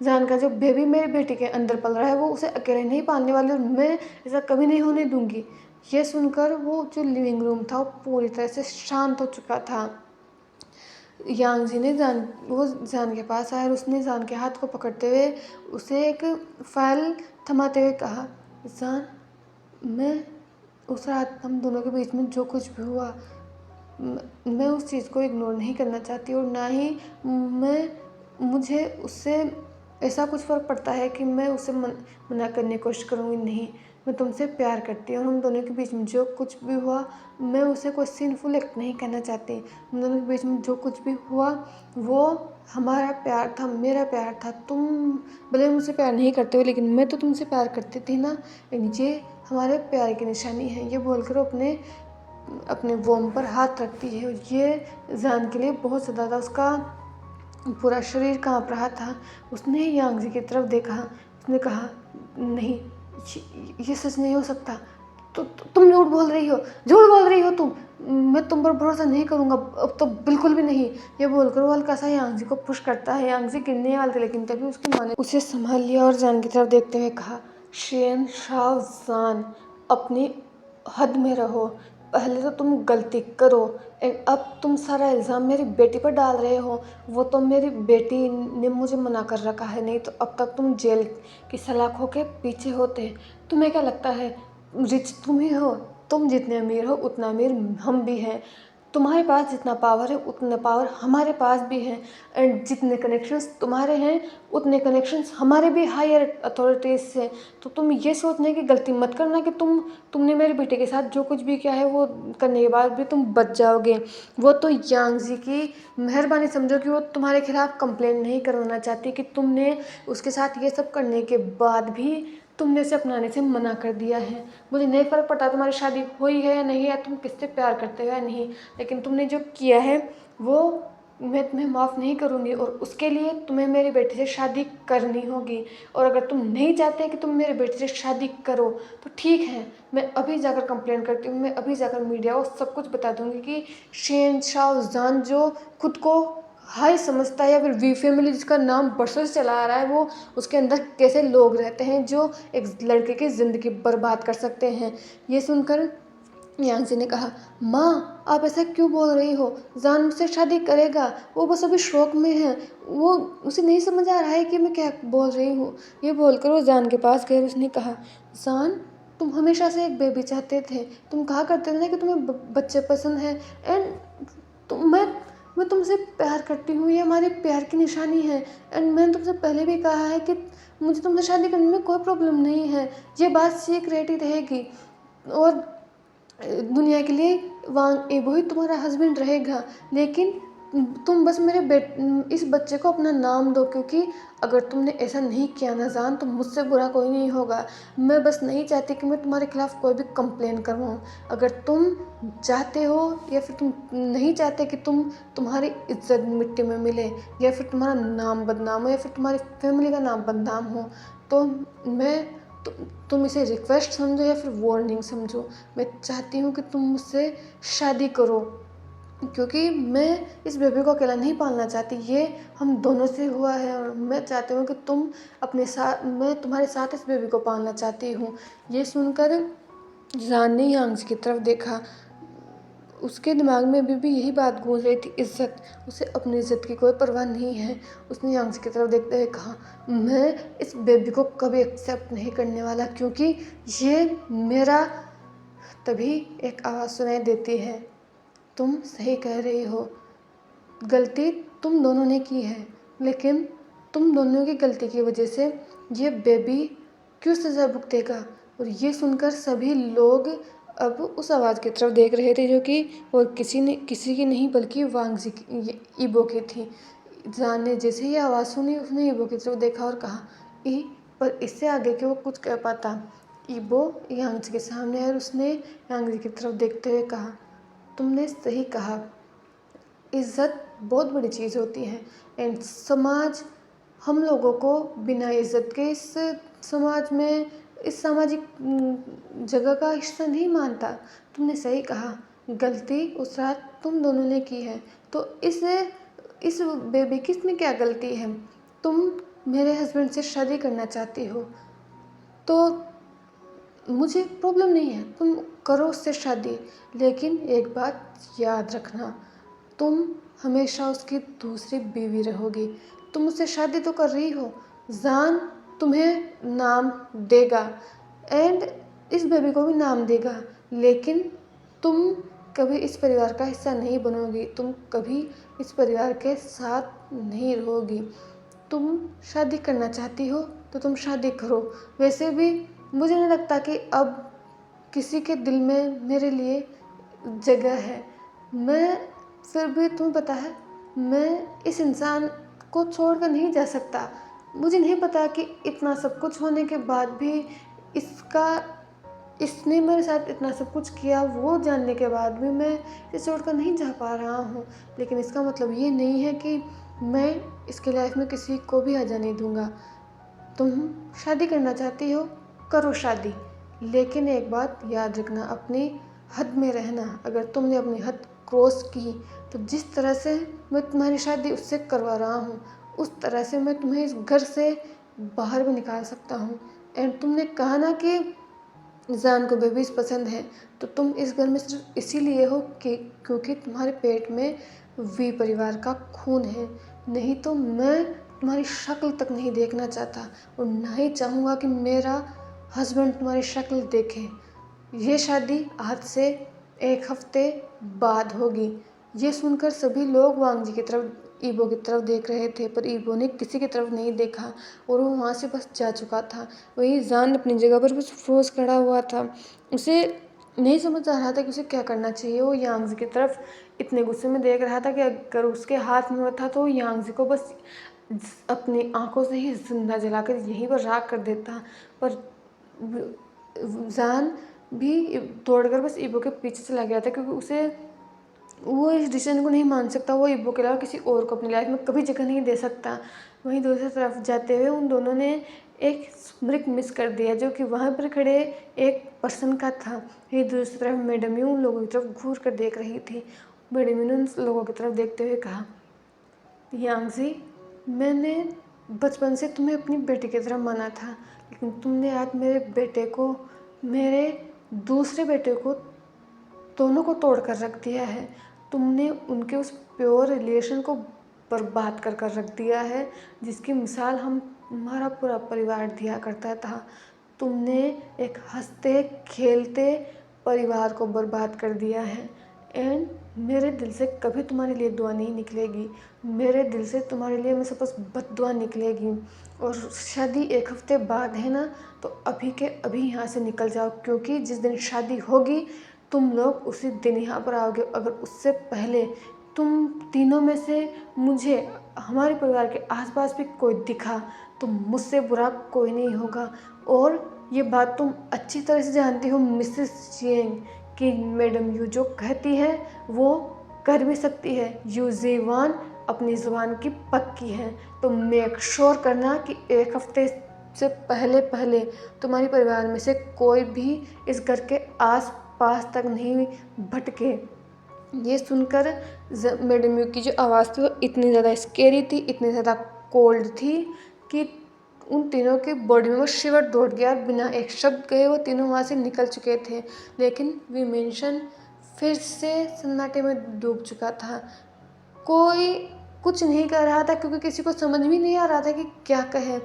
जान का जो बेबी मेरे बेटी के अंदर पल रहा है वो उसे अकेले नहीं पालने वाली, और मैं ऐसा कभी नहीं होने दूंगी। ये सुनकर वो जो लिविंग रूम था वो पूरी तरह से शांत हो चुका था। यांगजी ने जान के पास आया और उसने जान के हाथ को पकड़ते हुए उसे एक फाइल थमाते हुए कहा, जान, मैं उस रात हम दोनों के बीच में जो कुछ भी हुआ मैं उस चीज़ को इग्नोर नहीं करना चाहती, और ना ही मुझे उससे ऐसा कुछ फ़र्क पड़ता है कि मैं उसे मना करने की कोशिश करूँगी। नहीं, मैं तुमसे प्यार करती हूँ और हम दोनों के बीच में जो कुछ भी हुआ मैं उसे कोई सिनफुल एक्ट नहीं कहना चाहती। हम दोनों के बीच में जो कुछ भी हुआ वो हमारा प्यार था, मेरा प्यार था। तुम भले मुझसे प्यार नहीं करते हो, लेकिन मैं तो तुमसे प्यार करती थी ना, ये हमारे प्यार की निशानी है। ये बोलकर अपने वोम पर हाथ रखती है, और ये जान के लिए बहुत ज़्यादा उसका पूरा शरीर काँप रहा था। उसने यांगजी की तरफ देखा, उसने कहा, नहीं, ये सच नहीं हो सकता। तुम झूठ बोल रही हो तुम, मैं तुम पर भरोसा नहीं करूँगा अब तो, बिल्कुल भी नहीं। ये बोलकर वो हल्का सा यांगजी को पुश करता है। यांगजी गिरने वाले थे, लेकिन तभी उसकी माँ ने उसे संभाल लिया और जान की तरफ देखते हुए कहा, शेन शाह जान, अपनी हद में रहो। पहले तो तुम गलती करो एंड अब तुम सारा इल्ज़ाम मेरी बेटी पर डाल रहे हो। वो तो मेरी बेटी ने मुझे मना कर रखा है, नहीं तो अब तक तुम जेल की सलाखों के पीछे होते। तुम्हें क्या लगता है रिच तुम ही हो? तुम जितने अमीर हो उतना अमीर हम भी हैं। तुम्हारे पास जितना पावर है उतना पावर हमारे पास भी है एंड जितने कनेक्शंस तुम्हारे हैं उतने कनेक्शंस हमारे भी हायर अथॉरिटीज़ से। तो तुम ये सोचने की गलती मत करना कि तुमने मेरे बेटे के साथ जो कुछ भी किया है वो करने के बाद भी तुम बच जाओगे। वो तो यांगजी की मेहरबानी समझो कि वो तुम्हारे खिलाफ़ कंप्लेन नहीं करवाना चाहती कि तुमने उसके साथ ये सब करने के बाद भी तुमने उसे अपनाने से मना कर दिया है। मुझे नहीं फ़र्क पड़ता तुम्हारी शादी हुई है या नहीं, या तुम किससे प्यार करते हो या नहीं, लेकिन तुमने जो किया है वो मैं तुम्हें माफ़ नहीं करूँगी और उसके लिए तुम्हें मेरे बेटे से शादी करनी होगी। और अगर तुम नहीं चाहते कि तुम मेरे बेटे से शादी करो तो ठीक है, मैं अभी जाकर कंप्लेंट करती हूँ। मैं अभी जाकर मीडिया को सब कुछ बता दूँगी कि शहंशाह जान जो खुद को हाई समझता है या फिर वी फैमिली जिसका नाम बरसों से चला आ रहा है, वो उसके अंदर कैसे लोग रहते हैं जो एक लड़के की ज़िंदगी बर्बाद कर सकते हैं। ये सुनकर यांगजी ने कहा, माँ आप ऐसा क्यों बोल रही हो? जान मुझसे शादी करेगा, वो बस अभी शौक में है, वो उसे नहीं समझ आ रहा है कि मैं क्या बोल रही हूँ। ये बोलकर वो जान के पास गए। उसने कहा, जान तुम हमेशा से एक बेबी चाहते थे, तुम कहा करते थे ना कि तुम्हें बच्चे पसंद हैं एंड मैं तुमसे प्यार करती हूँ, ये हमारे प्यार की निशानी है एंड मैंने तुमसे पहले भी कहा है कि मुझे तुमसे शादी करने में कोई प्रॉब्लम नहीं है। ये बात सीक्रेट ही रहेगी और दुनिया के लिए वांग एबो ही तुम्हारा हस्बैंड रहेगा। लेकिन तुम बस इस बच्चे को अपना नाम दो, क्योंकि अगर तुमने ऐसा नहीं किया ना जान तो मुझसे बुरा कोई नहीं होगा। मैं बस नहीं चाहती कि मैं तुम्हारे खिलाफ़ कोई भी कंप्लेन करवाऊँ। अगर तुम चाहते हो या फिर तुम नहीं चाहते कि तुम्हारी इज्जत मिट्टी में मिले या फिर तुम्हारा नाम बदनाम हो या फिर तुम्हारी फैमिली का नाम बदनाम हो, तो तु, तुम इसे रिक्वेस्ट समझो या फिर वार्निंग समझो। मैं चाहती हूँ कि तुम मुझसे शादी करो, क्योंकि मैं इस बेबी को अकेला नहीं पालना चाहती। ये हम दोनों से हुआ है और मैं चाहती हूँ कि मैं तुम्हारे साथ इस बेबी को पालना चाहती हूँ। ये सुनकर जान ने यांगजी की तरफ देखा। उसके दिमाग में अभी भी यही बात गूंज रही थी, इज्जत। उसे अपनी इज्जत की कोई परवाह नहीं है। उसने यांगजी की तरफ देखते हुए कहा, मैं इस बेबी को कभी एक्सेप्ट नहीं करने वाला, क्योंकि ये मेरा। तभी एक आवाज़ सुनाई देती है, तुम सही कह रही हो, गलती तुम दोनों ने की है, लेकिन तुम दोनों की गलती की वजह से ये बेबी क्यों सज़ा भुगतेगा। और ये सुनकर सभी लोग अब उस आवाज़ की तरफ देख रहे थे, जो कि और किसी की नहीं बल्कि वांगजी की, ईबो की थी। जान ने जैसे ही आवाज़ सुनी उसने ईबो की तरफ देखा और कहा, ई पर इससे आगे कि वो कुछ कह पाता, ईबो यांगजी के सामने और उसने यांगजी की तरफ देखते हुए कहा, तुमने सही कहा, इज़्ज़त बहुत बड़ी चीज़ होती है एंड समाज हम लोगों को बिना इज़्ज़त के समाज में इस सामाजिक जगह का हिस्सा नहीं मानता। तुमने सही कहा, गलती उस रात तुम दोनों ने की है, तो इस बेबी की इसमें क्या गलती है? तुम मेरे हस्बैंड से शादी करना चाहती हो तो मुझे प्रॉब्लम नहीं है, तुम करो उससे शादी, लेकिन एक बात याद रखना, तुम हमेशा उसकी दूसरी बीवी रहोगी। तुम उससे शादी तो कर रही हो, जान तुम्हें नाम देगा एंड इस बेबी को भी नाम देगा, लेकिन तुम कभी इस परिवार का हिस्सा नहीं बनोगी, तुम कभी इस परिवार के साथ नहीं रहोगी। तुम शादी करना चाहती हो तो तुम शादी करो। वैसे भी मुझे नहीं लगता कि अब किसी के दिल में मेरे लिए जगह है। मैं फिर भी तुम्हें पता है, मैं इस इंसान को छोड़कर नहीं जा सकता। मुझे नहीं पता कि इतना सब कुछ होने के बाद भी इसने मेरे साथ इतना सब कुछ किया, वो जानने के बाद भी मैं इसे छोड़कर नहीं जा पा रहा हूँ। लेकिन इसका मतलब ये नहीं है कि मैं इसके लाइफ में किसी को भी आ जाने दूँगा। तुम शादी करना चाहती हो, करो शादी, लेकिन एक बात याद रखना, अपनी हद में रहना। अगर तुमने अपनी हद क्रॉस की तो जिस तरह से मैं तुम्हारी शादी उससे करवा रहा हूँ, उस तरह से मैं तुम्हें इस घर से बाहर भी निकाल सकता हूँ। एंड तुमने कहा ना कि जान को बेबीज़ पसंद है, तो तुम इस घर में सिर्फ इसीलिए हो कि क्योंकि तुम्हारे पेट में वी परिवार का खून है। नहीं तो मैं तुम्हारी शक्ल तक नहीं देखना चाहता और ना ही चाहूँगा कि मेरा हस्बैंड तुम्हारी शक्ल देखे। ये शादी आज से 1 हफ्ते बाद होगी। ये सुनकर सभी लोग वांग जी की तरफ, ईबो की तरफ देख रहे थे, पर ईबो ने किसी की तरफ नहीं देखा और वो वहाँ से बस जा चुका था। वही जान अपनी जगह पर बस फ्रोज खड़ा हुआ था। उसे नहीं समझ आ रहा था कि उसे क्या करना चाहिए। वो यांगजी की तरफ इतने गुस्से में देख रहा था कि अगर उसके हाथ में होता तो यांगजी को बस अपनी आंखों से ही जिंदा जलाकर यहीं पर राख कर देता। पर जान भी तोड़कर बस ईबो के पीछे चला गया था, क्योंकि उसे वो इस डिसीजन को नहीं मान सकता। वो ईबो के अलावा किसी और को अपनी लाइफ में कभी जगह नहीं दे सकता। वहीं दूसरी तरफ जाते हुए उन दोनों ने एक स्मृति मिस कर दिया जो कि वहाँ पर खड़े एक पर्सन का था। वहीं दूसरी तरफ मैडम यू उन लोगों की तरफ घूर कर देख रही थी। मैडम यू ने उन लोगों की तरफ देखते हुए कहा, यांगजी, मैंने बचपन से तुम्हें अपनी बेटी की तरह माना था, लेकिन तुमने आज मेरे बेटे को, मेरे दूसरे बेटे को, दोनों को तोड़ कर रख दिया है। तुमने उनके उस प्योर रिलेशन को बर्बाद कर कर रख दिया है, जिसकी मिसाल हमारा पूरा परिवार दिया करता था। तुमने एक हंसते खेलते परिवार को बर्बाद कर दिया है। एंड मेरे दिल से कभी तुम्हारे लिए दुआ नहीं निकलेगी। मेरे दिल से तुम्हारे लिए मैं बस बद्दुआ निकलेगी। और शादी 1 हफ्ते बाद है ना, तो अभी के अभी यहाँ से निकल जाओ, क्योंकि जिस दिन शादी होगी तुम लोग उसी दिन यहाँ पर आओगे। अगर उससे पहले तुम तीनों में से मुझे हमारे परिवार के आसपास भी कोई दिखा तो मुझसे बुरा कोई नहीं होगा। और ये बात तुम अच्छी तरह से जानती हो मिसेस चेंग, कि मैडम यू जो कहती है वो कर भी सकती है। यू जीवान अपनी ज़ुबान की पक्की है। तो मेक श्योर करना कि 1 हफ्ते से पहले पहले तुम्हारे परिवार में से कोई भी इस घर के आस पास तक नहीं भटके। ये सुनकर मैडम यू की जो आवाज़ थी वो इतनी ज़्यादा स्केरी थी, इतनी ज़्यादा कोल्ड थी कि उन तीनों के बॉडी में वो शिवर दौड़ गया। बिना एक शब्द कहे वो तीनों वहाँ से निकल चुके थे। लेकिन विमेंशन फिर से सन्नाटे में डूब चुका था। कोई कुछ नहीं कर रहा था, क्योंकि किसी को समझ भी नहीं आ रहा था कि क्या कहे।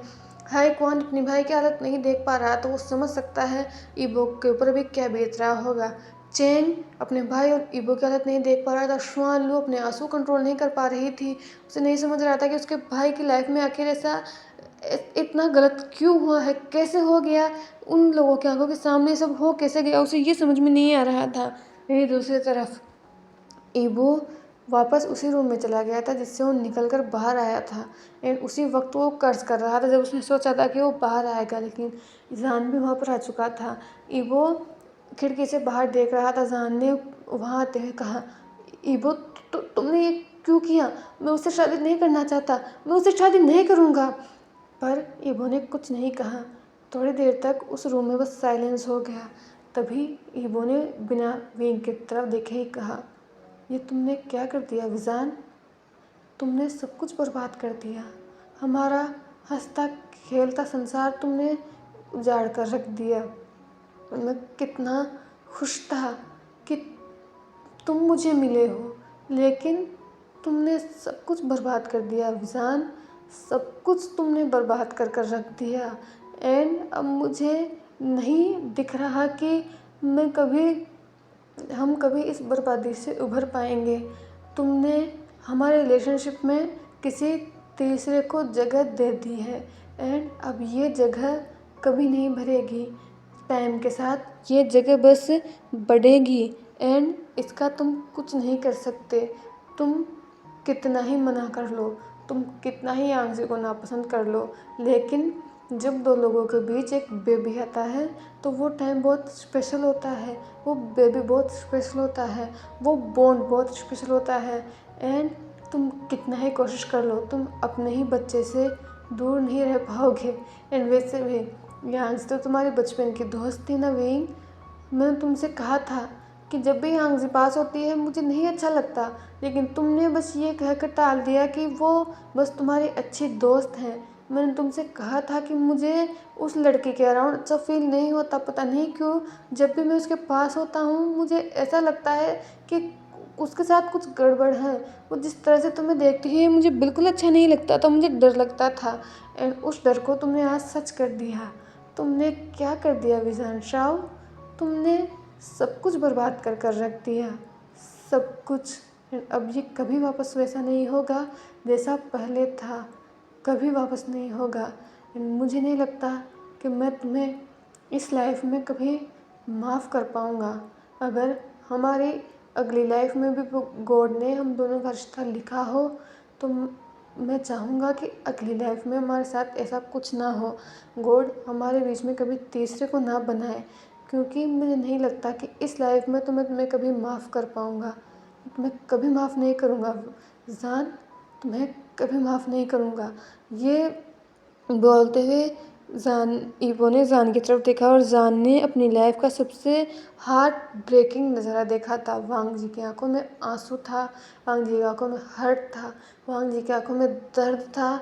हाई कौन अपने भाई की हालत नहीं देख पा रहा, तो वो समझ सकता है ईबो के ऊपर भी क्या बीत रहा होगा। चेंग अपने भाई और ईबो की हालत नहीं देख पा रहा था। शुआन लू अपने आंसू कंट्रोल नहीं कर पा रही थी। उसे नहीं समझ रहा था कि उसके भाई की लाइफ में आखिर ऐसा इतना गलत क्यों हुआ है, कैसे हो गया, उन लोगों की आंखों के सामने सब हो कैसे गया, उसे ये समझ में नहीं आ रहा था। यही दूसरी तरफ ईबो वापस उसी रूम में चला गया था जिससे वो निकल कर बाहर आया था। एंड उसी वक्त वो कर्ज कर रहा था जब उसने सोचा था कि वो बाहर आएगा, लेकिन जान भी वहाँ पर आ चुका था। ईबो खिड़की से बाहर देख रहा था। जान ने वहाँ आते हुए कहा, ईबो तुमने ये क्यों किया? मैं उससे शादी नहीं करना चाहता, मैं उससे शादी नहीं करूँगा। पर ईबो ने कुछ नहीं कहा। थोड़ी देर तक उस रूम में बस साइलेंस हो गया। तभी ईबो ने बिना विंग की तरफ देखे ही कहा, ये तुमने क्या कर दिया विजान? तुमने सब कुछ बर्बाद कर दिया। हमारा हंसता खेलता संसार तुमने उजाड़ कर रख दिया। मैं कितना खुश था कि तुम मुझे मिले हो, लेकिन तुमने सब कुछ बर्बाद कर दिया विजान। सब कुछ तुमने बर्बाद कर कर रख दिया। एंड अब मुझे नहीं दिख रहा कि हम कभी इस बर्बादी से उभर पाएंगे। तुमने हमारे रिलेशनशिप में किसी तीसरे को जगह दे दी है। एंड अब ये जगह कभी नहीं भरेगी। टाइम के साथ ये जगह बस बढ़ेगी। एंड इसका तुम कुछ नहीं कर सकते। तुम कितना ही मना कर लो, तुम कितना ही आंसू को नापसंद कर लो, लेकिन जब दो लोगों के बीच एक बेबी आता है तो वो टाइम बहुत स्पेशल होता है। वो बेबी बहुत स्पेशल होता है। वो बॉन्ड बहुत स्पेशल होता है। एंड तुम कितना ही कोशिश कर लो, तुम अपने ही बच्चे से दूर नहीं रह पाओगे। एंड वैसे भी यांग्स तो तुम्हारी बचपन की दोस्त थी ना विंग। मैंने तुमसे कहा था कि जब भी यांग्स पास होती है मुझे नहीं अच्छा लगता, लेकिन तुमने बस ये कहकर टाल दिया कि वो बस तुम्हारी अच्छी दोस्त हैं। मैंने तुमसे कहा था कि मुझे उस लड़के के अराउंड अच्छा फील नहीं होता। पता नहीं क्यों जब भी मैं उसके पास होता हूँ मुझे ऐसा लगता है कि उसके साथ कुछ गड़बड़ है। वो जिस तरह से तुम्हें देखती है मुझे बिल्कुल अच्छा नहीं लगता था, मुझे डर लगता था। एंड उस डर को तुमने आज सच कर दिया। तुमने क्या कर दिया विजान शाह, तुमने सब कुछ बर्बाद कर कर रख दिया, सब कुछ। अब ये कभी वापस वैसा नहीं होगा जैसा पहले था, कभी वापस नहीं होगा। मुझे नहीं लगता कि मैं तुम्हें इस लाइफ में कभी माफ़ कर पाऊँगा। अगर हमारी अगली लाइफ में भी वो गॉड ने हम दोनों का रिश्ता लिखा हो तो मैं चाहूँगा कि अगली लाइफ में हमारे साथ ऐसा कुछ ना हो। गॉड हमारे बीच में कभी तीसरे को ना बनाए, क्योंकि मुझे नहीं लगता कि इस लाइफ में तो मैं तुम्हें कभी माफ़ कर पाऊँगा। मैं कभी माफ़ नहीं करूँगा जान, तुम्हें कभी माफ़ नहीं करूँगा। ये बोलते हुए जान ईवो ने जान की तरफ देखा और जान ने अपनी लाइफ का सबसे हार्ट ब्रेकिंग नज़ारा देखा था। वांग जी की आंखों में आंसू था, वांग जी की आंखों में हर्ट था, वांग जी की आंखों में दर्द था,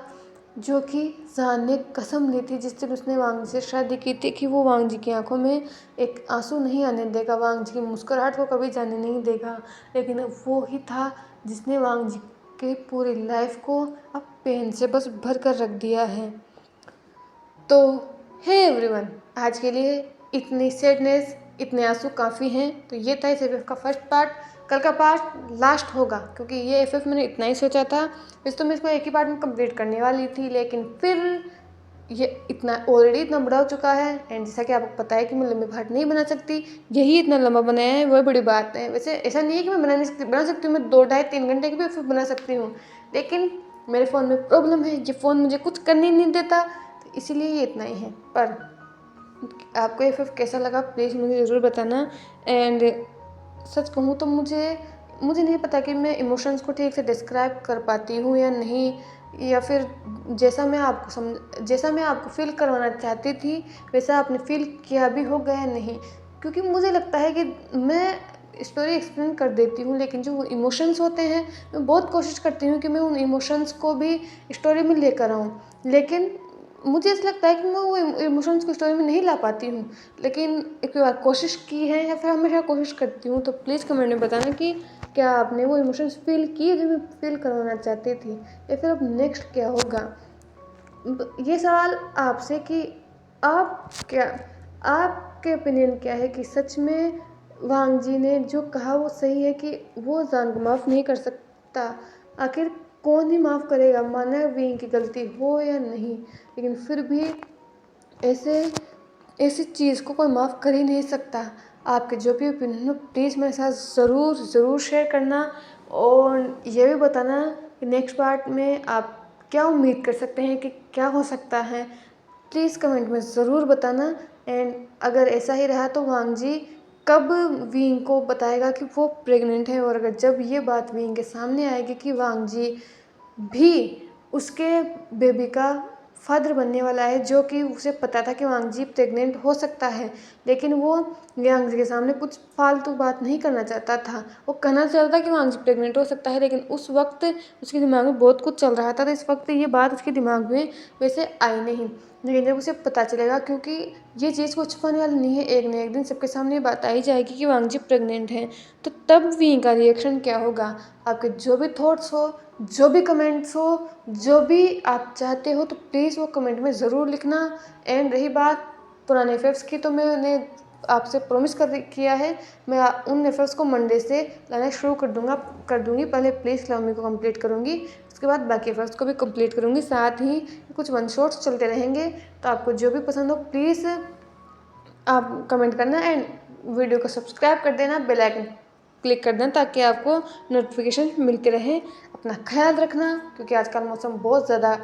जो कि जान ने कसम ली थी जिस दिन उसने वांग जी से शादी की थी कि वो वांग जी की आंखों में एक आंसू नहीं आने देगा, वांग जी की मुस्कुराहट को कभी जाने नहीं देगा। लेकिन अब वो ही था जिसने वांग जी के पूरी लाइफ को अब पेन से बस भर कर रख दिया है। तो हे एवरीवन, आज के लिए इतनी सैडनेस, इतने आंसू काफ़ी हैं। तो ये था इस एफ का फर्स्ट पार्ट। कल का पार्ट लास्ट होगा क्योंकि ये एफ मैंने इतना ही सोचा था। वैसे तो मैं इसको एक ही पार्ट में कंप्लीट करने वाली थी, लेकिन फिर ये इतना ऑलरेडी इतना बड़ा हो चुका है। एंड जैसा कि आपको पता है कि मैं लंबे पार्ट नहीं बना सकती, यही इतना लंबा बनाया है वह बड़ी बात है। वैसे ऐसा नहीं है कि मैं बना सकती हूँ, मैं 2 ढाई 3 घंटे की भी एफ बना सकती हूँ, लेकिन मेरे फ़ोन में प्रॉब्लम है, ये फ़ोन मुझे कुछ करने नहीं देता, तो इसीलिए ये इतना ही है। पर आपको ये फिर कैसा लगा प्लीज़ मुझे ज़रूर बताना। एंड सच कहूँ तो मुझे नहीं पता कि मैं इमोशंस को ठीक से डिस्क्राइब कर पाती हूँ या नहीं, या फिर जैसा मैं आपको फील करवाना चाहती थी वैसा आपने फील किया भी होगा या नहीं। क्योंकि मुझे लगता है कि मैं स्टोरी एक्सप्लेन कर देती हूँ, लेकिन जो इमोशंस होते हैं मैं बहुत कोशिश करती हूँ कि मैं उन इमोशंस को भी स्टोरी में लेकर आऊँ, लेकिन मुझे ऐसा लगता है कि मैं वो इमोशंस को स्टोरी में नहीं ला पाती हूँ। लेकिन एक बार कोशिश की है या फिर हमेशा कोशिश करती हूँ, तो प्लीज़ कमेंट में बताना कि क्या आपने वो इमोशंस फील किए जो मैं फील करवाना चाहती थी, या फिर अब नेक्स्ट क्या होगा। ये सवाल आपसे कि आपके ओपिनियन क्या है कि सच में वांग जी ने जो कहा वो सही है कि वो जान को माफ़ नहीं कर सकता। आखिर कौन ही माफ़ करेगा, माना विंग की गलती हो या नहीं, लेकिन फिर भी ऐसी चीज़ को कोई माफ़ कर ही नहीं सकता। आपके जो भी ओपिनियन हो प्लीज़ मेरे साथ ज़रूर शेयर करना, और ये भी बताना कि नेक्स्ट पार्ट में आप क्या उम्मीद कर सकते हैं कि क्या हो सकता है। प्लीज़ कमेंट में ज़रूर बताना। एंड अगर ऐसा ही रहा तो वांग जी कब विंग को बताएगा कि वो प्रेग्नेंट है, और अगर जब ये बात विंग के सामने आएगी कि वांग जी भी उसके बेबी का फादर बनने वाला है, जो कि उसे पता था कि वांग जी प्रेग्नेंट हो सकता है, लेकिन वो वांग जी के सामने कुछ फालतू बात नहीं करना चाहता था। वो कहना चाहता था कि वांग जी प्रेग्नेंट हो सकता है, लेकिन उस वक्त उसके दिमाग में बहुत कुछ चल रहा था, तो इस वक्त ये बात उसके दिमाग में वैसे आई नहीं। लेकिन जब उसे पता चलेगा, क्योंकि ये चीज़ को छुपाने वाली नहीं है, एक न एक दिन सबके सामने बात आई जाएगी कि वांग जी प्रेग्नेंट हैं, तो तब विंग का रिएक्शन क्या होगा। आपके जो भी थॉट्स हो, जो भी कमेंट्स हो, जो भी आप चाहते हो, तो प्लीज़ वो कमेंट में ज़रूर लिखना। एंड रही बात पुराने एफर्ट्स की, तो मैंने आपसे प्रॉमिस किया है मैं उन एफर्ट्स को मंडे से लाना शुरू कर दूँगी। पहले प्लीज़ लव मी को कंप्लीट करूँगी, उसके बाद बाकी एफर्ट्स को भी कंप्लीट करूँगी। साथ ही कुछ वन शॉट्स चलते रहेंगे, तो आपको जो भी पसंद हो प्लीज़ आप कमेंट करना, एंड वीडियो को सब्सक्राइब कर देना, बेल आइकन क्लिक कर देना ताकि आपको नोटिफिकेशन मिलते रहे। अपना ख्याल रखना, क्योंकि आजकल मौसम बहुत ज़्यादा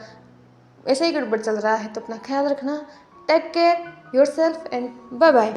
ऐसे ही गड़बड़ चल रहा है, तो अपना ख्याल रखना। Take care yourself and bye bye.